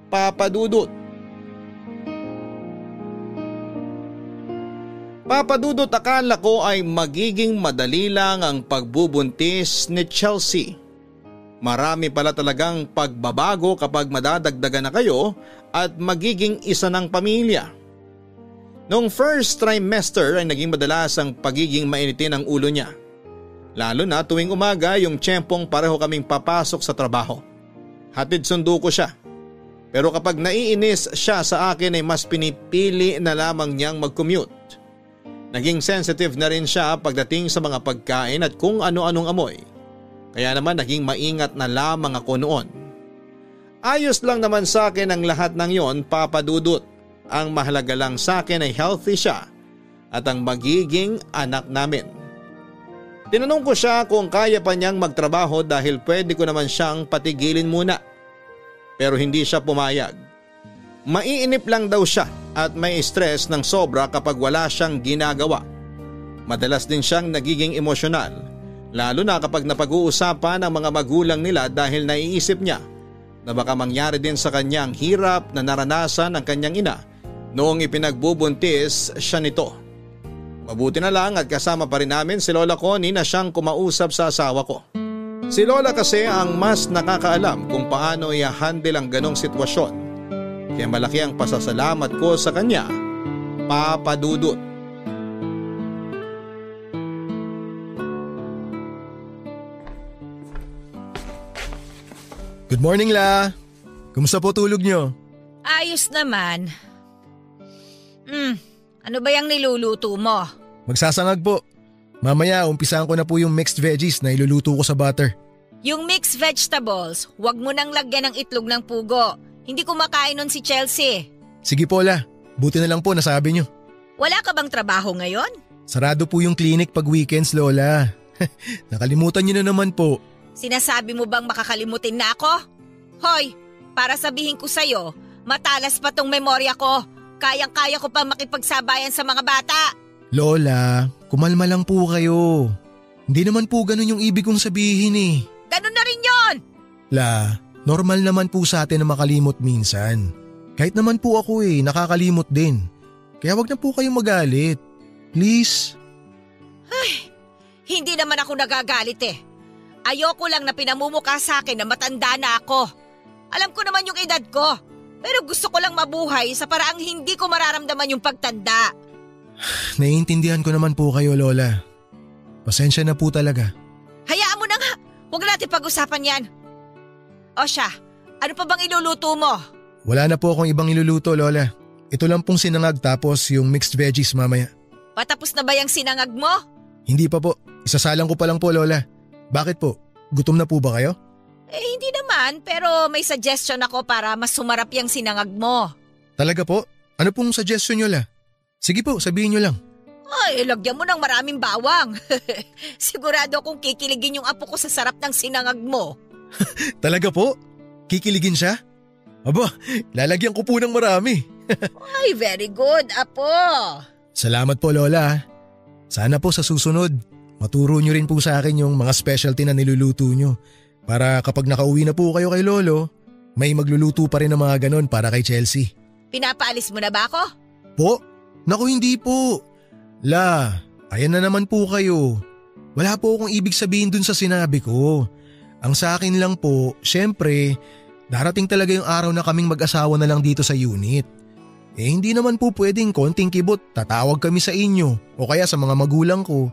Papa Dudut. Papa Dudut, akala ko ay magiging madali lang ang pagbubuntis ni Chelsea. Marami pala talagang pagbabago kapag madadagdagan na kayo at magiging isa ng pamilya. Noong first trimester ay naging madalas ang pagiging mainitin ng ulo niya. Lalo na tuwing umaga yung tiyempong pareho kaming papasok sa trabaho. Hatid sundo ko siya. Pero kapag naiinis siya sa akin ay mas pinipili na lamang niyang mag-commute. Naging sensitive na rin siya pagdating sa mga pagkain at kung ano-anong amoy. Kaya naman naging maingat na lamang ako noon. Ayos lang naman sa akin ang lahat ng yon, Papa Dudut. Ang mahalaga lang sa akin ay healthy siya at ang magiging anak namin. Tinanong ko siya kung kaya pa niyang magtrabaho dahil pwede ko naman siyang patigilin muna. Pero hindi siya pumayag. Maiinip lang daw siya at may stress ng sobra kapag wala siyang ginagawa. Madalas din siyang nagiging emosyonal, lalo na kapag napag-uusapan ng mga magulang nila dahil naiisip niya na baka mangyari din sa kanya ang hirap na naranasan ng kanyang ina noong ipinagbubuntis siya nito. Mabuti na lang at kasama pa rin namin si Lola Connie na siyang kumausap sa asawa ko. Si Lola kasi ang mas nakakaalam kung paano i-handle ang ganong sitwasyon. Kaya malaki ang pasasalamat ko sa kanya, Papa Dudut. Good morning, La. Kumusta po tulog niyo? Ayos naman. Ano ba yung niluluto mo? Magsasangag po. Mamaya umpisahan ko na po yung mixed veggies na iluluto ko sa butter. Yung mixed vegetables, wag mo nang lagyan ng itlog ng pugo. Hindi kumakain nun si Chelsea. Sige po La, buti na lang po nasabi nyo. Wala ka bang trabaho ngayon? Sarado po yung clinic pag weekends, Lola. Nakalimutan nyo na naman po. Sinasabi mo bang makakalimutin na ako? Hoy, para sabihin ko sa'yo, matalas pa tong memorya ko. Kayang-kaya ko pa makipagsabayan sa mga bata. Lola, kumalma lang po kayo. Hindi naman po ganun yung ibig kong sabihin eh. Ganun na rin yon. La, normal naman po sa atin na makalimot minsan. Kahit naman po ako nakakalimot din. Kaya wag na po kayong magalit. Please. Ay, hindi naman ako nagagalit eh. Ayoko lang na pinamumukha sa akin na matanda na ako. Alam ko naman yung edad ko. Pero gusto ko lang mabuhay sa paraang hindi ko mararamdaman yung pagtanda. Naiintindihan ko naman po kayo, Lola. Pasensya na po talaga. Hayaan mo na nga. Huwag natin pag-usapan yan. O siya, ano pa bang iluluto mo? Wala na po akong ibang iluluto, Lola. Ito lang pong sinangag tapos yung mixed veggies mamaya. Patapos na ba yung sinangag mo? Hindi pa po. Isasalang ko pa lang po, Lola. Bakit po? Gutom na po ba kayo? Hindi naman, pero may suggestion ako para mas sumarap yung sinangag mo. Talaga po? Ano pong suggestion nyo, La? Sige po, sabihin nyo lang. Ay, lagyan mo ng maraming bawang. Sigurado akong kikiligin yung apo ko sa sarap ng sinangag mo. Talaga po? Kikiligin siya? Aba, lalagyan ko po ng marami. Ay, very good, apo. Salamat po, Lola. Sana po sa susunod, maturo nyo rin po sa akin yung mga specialty na niluluto nyo. Para kapag nakauwi na po kayo kay Lolo, may magluluto pa rin ng mga ganon para kay Chelsea. Pinapaalis mo na ba ako? Po? Naku, hindi po. La, ayan na naman po kayo. Wala po akong ibig sabihin dun sa sinabi ko. Ang sa akin lang po, syempre, darating talaga yung araw na kaming mag-asawa na lang dito sa unit. Hindi naman po pwedeng konting kibot tatawag kami sa inyo o kaya sa mga magulang ko.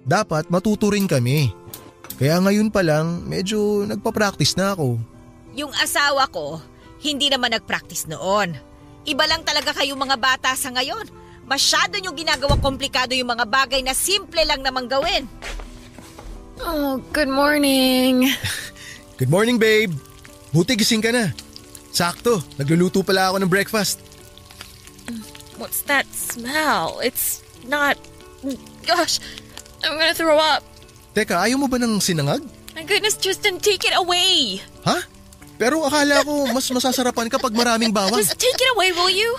Dapat matuto rin kami. Kaya ngayon pa lang, medyo nagpa-practice na ako. Yung asawa ko, hindi naman nag-practice noon. Iba lang talaga kayong mga bata sa ngayon. Masyado nyo ginagawa komplikado yung mga bagay na simple lang namang gawin. Oh, good morning. Good morning, babe. Buti gising ka na. Sakto, nagluluto pala ako ng breakfast. What's that smell? It's not... Gosh, I'm gonna throw up. Teka, ayaw mo ba ng sinangag? My goodness, Justin, take it away. Ha? Pero akala ko mas masasarapan kapag maraming bawang. Just take it away, will you?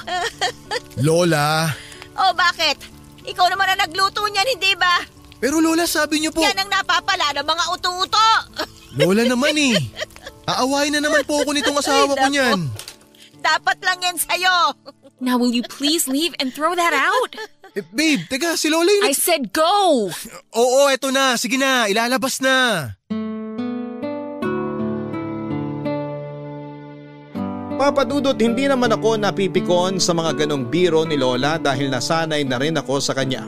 Lola. Oh, bakit? Ikaw naman ang nagluto niyan, hindi ba? Pero Lola, sabi niyo po. Yan ang napapala ng mga uto-uto. Lola naman eh. Aawain na naman po ako nitong asawa ko niyan. Dapat lang yan sa'yo. Now, will you please leave and throw that out? Babe, teka, si Lola yun. I said go! Oo, eto na. Sige na, ilalabas na. Papadudot, hindi naman ako napipikon sa mga ganong biro ni Lola dahil nasanay na rin ako sa kanya.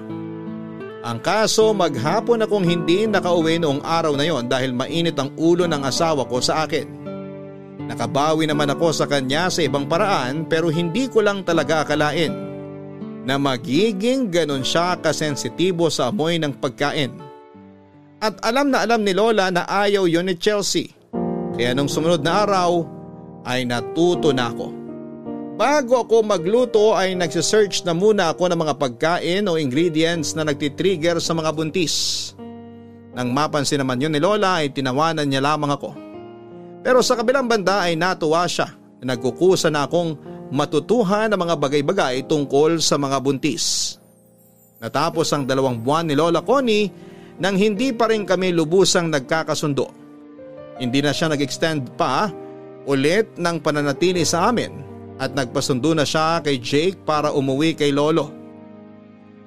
Ang kaso, maghapon akong hindi nakauwi noong araw na yon dahil mainit ang ulo ng asawa ko sa akin. Nakabawi naman ako sa kanya sa ibang paraan pero hindi ko lang talaga akalain na magiging ganon siya kasensitibo sa amoy ng pagkain. At alam ni Lola na ayaw yon ni Chelsea. Kaya nung sumunod na araw ay natuto na ako. Bago ako magluto ay nagsisearch na muna ako ng mga pagkain o ingredients na nagtitrigger sa mga buntis. Nang mapansin naman yun ni Lola ay tinawanan niya lamang ako. Pero sa kabilang banda ay natuwa siya na nagkukusa na akong matutuhan ng mga bagay-bagay tungkol sa mga buntis. Natapos ang 2 buwan ni Lola Connie nang hindi pa rin kami lubusang nagkakasundo. Hindi na siya nag-extend pa ulit ng pananatili sa amin at nagpasundo na siya kay Jake para umuwi kay Lolo.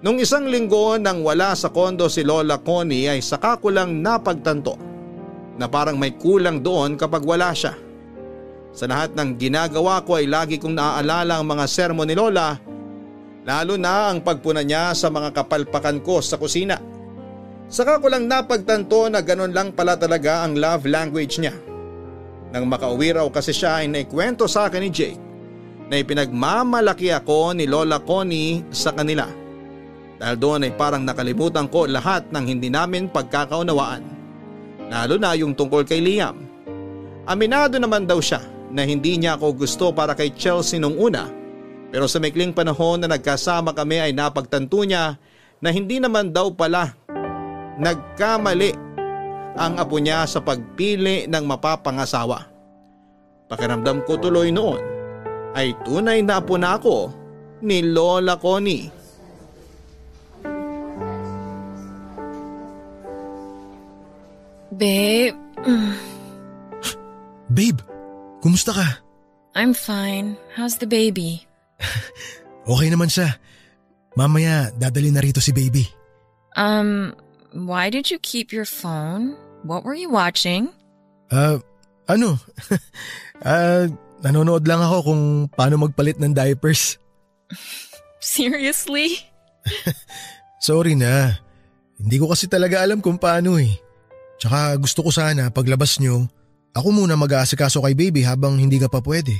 Nung 1 linggo nang wala sa kondo si Lola Connie ay saka ko lang napagtanto na parang may kulang doon kapag wala siya. Sa lahat ng ginagawa ko ay lagi kong naaalala ang mga sermon ni Lola, lalo na ang pagpuna niya sa mga kapalpakan ko sa kusina. Saka ko lang napagtanto na ganon lang pala talaga ang love language niya. Nang makauwi raw kasi siya ay naikwento sa akin ni Jake na ipinagmamalaki ako ni Lola Connie sa kanila. Dahil doon ay parang nakalimutan ko lahat ng hindi namin pagkakaunawaan. Lalo na yung tungkol kay Liam. Aminado naman daw siya na hindi niya ako gusto para kay Chelsea nung una, Pero sa maikling panahon na nagkasama kami ay napagtanto niya na hindi naman daw pala nagkamali ang apo niya sa pagpili ng mapapangasawa. Pakiramdam ko tuloy noon ay tunay na apo na ako ni Lola Connie. Babe. Babe, kumusta ka? I'm fine. How's the baby? Okay naman siya. Mamaya dadali na rito si baby. Why did you keep your phone? What were you watching? Ano? Nanonood lang ako kung paano magpalit ng diapers. Seriously? Sorry na. Hindi ko kasi talaga alam kung paano eh. Tsaka gusto ko sana paglabas nyo, ako muna mag-aasikaso kay baby habang hindi ka pa pwede.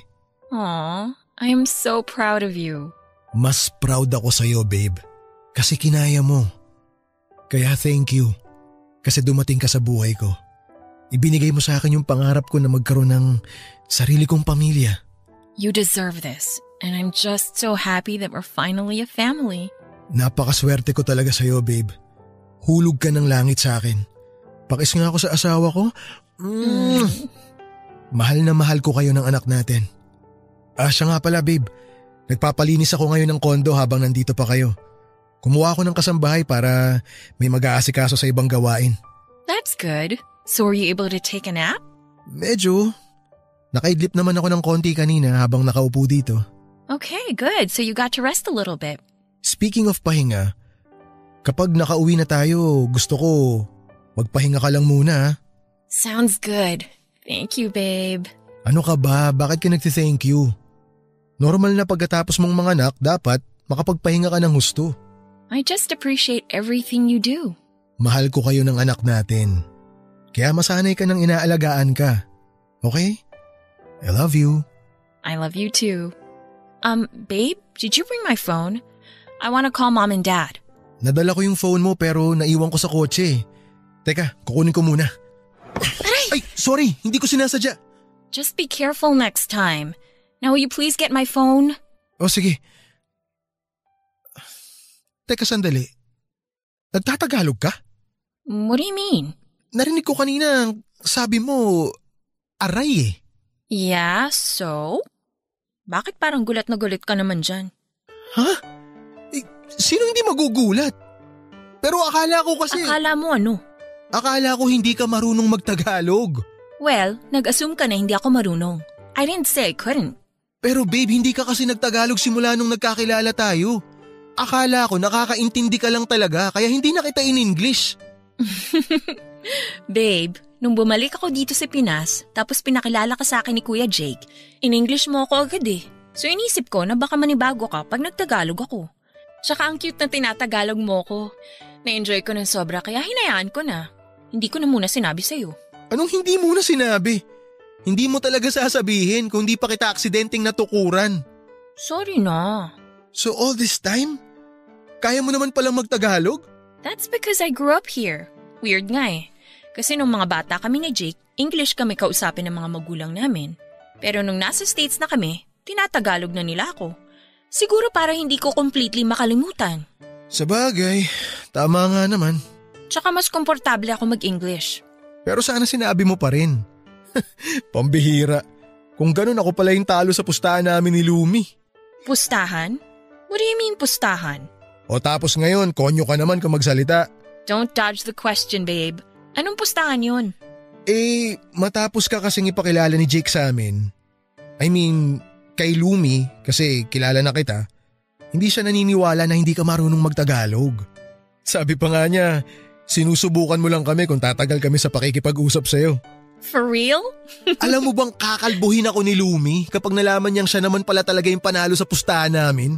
Aw, I am so proud of you. Mas proud ako sa'yo, babe. Kasi kinaya mo. Kaya thank you. Kasi dumating ka sa buhay ko. Ibinigay mo sa akin yung pangarap ko na magkaroon ng sarili kong pamilya. You deserve this, and I'm just so happy that we're finally a family. Napakaswerte ko talaga sa'yo, babe. Hulog ka ng langit sa akin. Pakis nga ako sa asawa ko. Mahal na mahal ko kayo ng anak natin. Siya nga pala, babe. Nagpapalinis ako ngayon ng kondo habang nandito pa kayo. Kumuha ako ng kasambahay para may mag-aasikaso sa ibang gawain. That's good. So were you able to take a nap? Medyo. Nakaidlip naman ako ng konti kanina habang nakaupo dito. Okay, good. So you got to rest a little bit. Speaking of pahinga, kapag nakauwi na tayo, gusto ko magpahinga ka lang muna. Sounds good. Thank you, babe. Ano ka ba? Bakit ka nagsi-thank you? Normal na pagkatapos mong manganak, dapat makapagpahinga ka ng husto. I just appreciate everything you do. Mahal ko kayo ng anak natin. Kaya masanay ka ng inaalagaan ka. Okay? I love you. I love you too. Babe, did you bring my phone? I want to call mom and dad. Nadala ko yung phone mo pero naiwan ko sa kotse. Teka, kukunin ko muna. Ay, sorry, hindi ko sinasadya. Just be careful next time. Now will you please get my phone? O sige. Teka sandali. Nagtatagalog ka? What do you mean? Narinig ko kanina sabi mo, aray eh. Yeah, so? Bakit parang gulat na gulat ka naman dyan? Ha? Sino hindi magugulat? Pero akala ko kasi… Akala mo ano? Akala ko hindi ka marunong magtagalog. Well, nag-assume ka na hindi ako marunong. I didn't say I couldn't. Pero babe, hindi ka kasi nagtagalog simula nung nagkakilala tayo. Akala ko nakakaintindi ka lang talaga kaya hindi na kita in-English. Babe, nung bumalik ako dito sa Pinas, tapos pinakilala ka sa akin ni Kuya Jake, in-English mo ako agad eh. So inisip ko na baka manibago ka pag nagtagalog ako. Tsaka ang cute na tinatagalog mo ko. Na-enjoy ko ng sobra kaya hinayaan ko na. Hindi ko na muna sinabi sa'yo. Anong hindi mo na sinabi? Hindi mo talaga sasabihin kung di pa kita aksidenteng natukuran. Sorry na. So all this time, kaya mo naman palang magtagalog? That's because I grew up here. Weird nga eh. Kasi nung mga bata kami ni Jake, English kami kausapin ng mga magulang namin. Pero nung nasa States na kami, tinatagalog na nila ako. Siguro para hindi ko completely makalimutan. Sabagay, tama nga naman. Tsaka mas komportable ako mag-English. Pero sana sinabi mo pa rin. Pambihira. Kung ganun ako pala yung talo sa pustahan namin ni Lumi. Pustahan? What do you mean pustahan? O tapos ngayon, konyo ka naman kung magsalita. Don't dodge the question, babe. Anong pustahan yun? Matapos ka kasing ipakilala ni Jake sa amin. I mean, kay Lumi, kasi kilala na kita, hindi siya naniniwala na hindi ka marunong magtagalog. Sabi pa nga niya, sinusubukan mo lang kami kung tatagal kami sa pakikipag-usap sa'yo. For real? Alam mo bang kakalbuhin ako ni Lumi kapag nalaman niyang siya naman pala talaga yung panalo sa pustahan namin?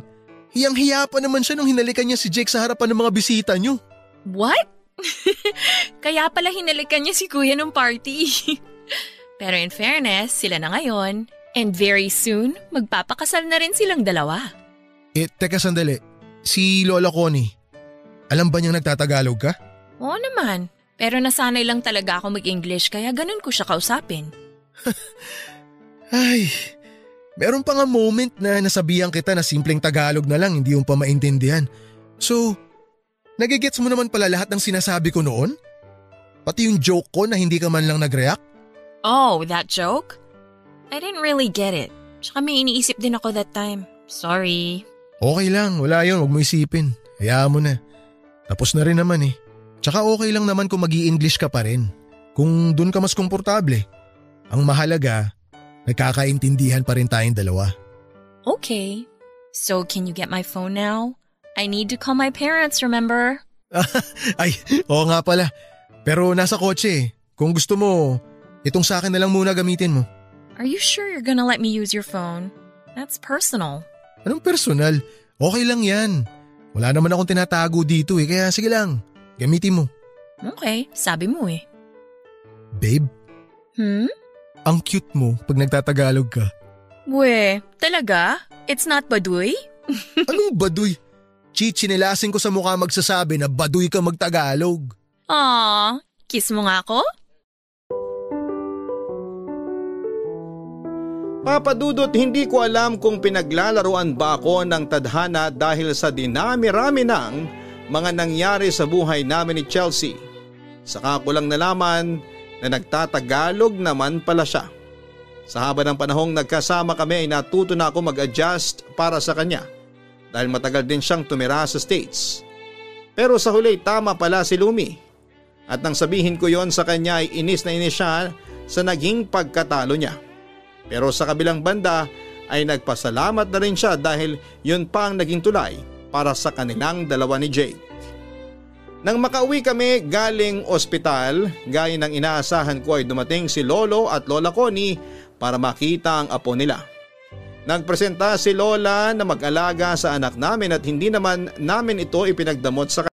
Hiyang-hiya pa naman siya nung hinalikan niya si Jake sa harapan ng mga bisita niyo. What? Kaya pala hinalikan niya si Kuya nung party. Pero in fairness, sila na ngayon. And very soon, magpapakasal na rin silang dalawa. Teka sandali. Si Lola Connie, alam ba niyang nagtatagalog ka? Oo naman. Pero nasanay lang talaga ako mag-English kaya ganun ko siya kausapin. Ay, Meron pa nga moment na nasabihan kita na simpleng Tagalog na lang, hindi yung pa maintindihan. So, nagigets mo naman pala lahat ng sinasabi ko noon? Pati yung joke ko na hindi ka man lang nag-react? Oh, that joke? I didn't really get it. Tsaka may iniisip din ako that time. Sorry. Okay lang, wala yun, huwag mo isipin. Hayaan mo na. Tapos na rin naman eh. Tsaka okay lang naman kung mag-i-English ka pa rin. Kung dun ka mas komportable. Ang mahalaga, nagkakaintindihan pa rin tayong dalawa. Okay. So can you get my phone now? I need to call my parents, remember? Ay, oo nga pala. Pero nasa kotse eh. Kung gusto mo, itong sa akin na lang muna gamitin mo. Are you sure you're gonna let me use your phone? That's personal. Anong personal? Okay lang yan. Wala naman akong tinatago dito eh, kaya sige lang. Gamitin mo. Okay, sabi mo eh. Babe? Ang cute mo pag nagtatagalog ka. We, talaga? It's not baduy? Anong baduy? Chichinilasin ko sa mukha magsasabi na baduy ka magtagalog. Aww, kiss mo nga ako? Papadudot, hindi ko alam kung pinaglalaruan ba ako ng tadhana dahil sa dinami-rami ng mga nangyari sa buhay namin ni Chelsea. Saka ko lang nalaman na nagtatagalog naman pala siya. Sa haba ng panahong nagkasama kami ay natuto na ako mag-adjust para sa kanya dahil matagal din siyang tumira sa States. Pero sa huli tama pala si Lumi at nang sabihin ko yon sa kanya ay inis na inis siya sa naging pagkatalo niya. Pero sa kabilang banda ay nagpasalamat na rin siya dahil yun pa ang naging tulay para sa kanilang dalawa ni Jake. Nang makauwi kami galing ospital, gaya ng inaasahan ko ay dumating si Lolo at Lola Connie para makita ang apo nila. Nagpresenta si Lola na mag-alaga sa anak namin at hindi naman namin ito ipinagdamot sa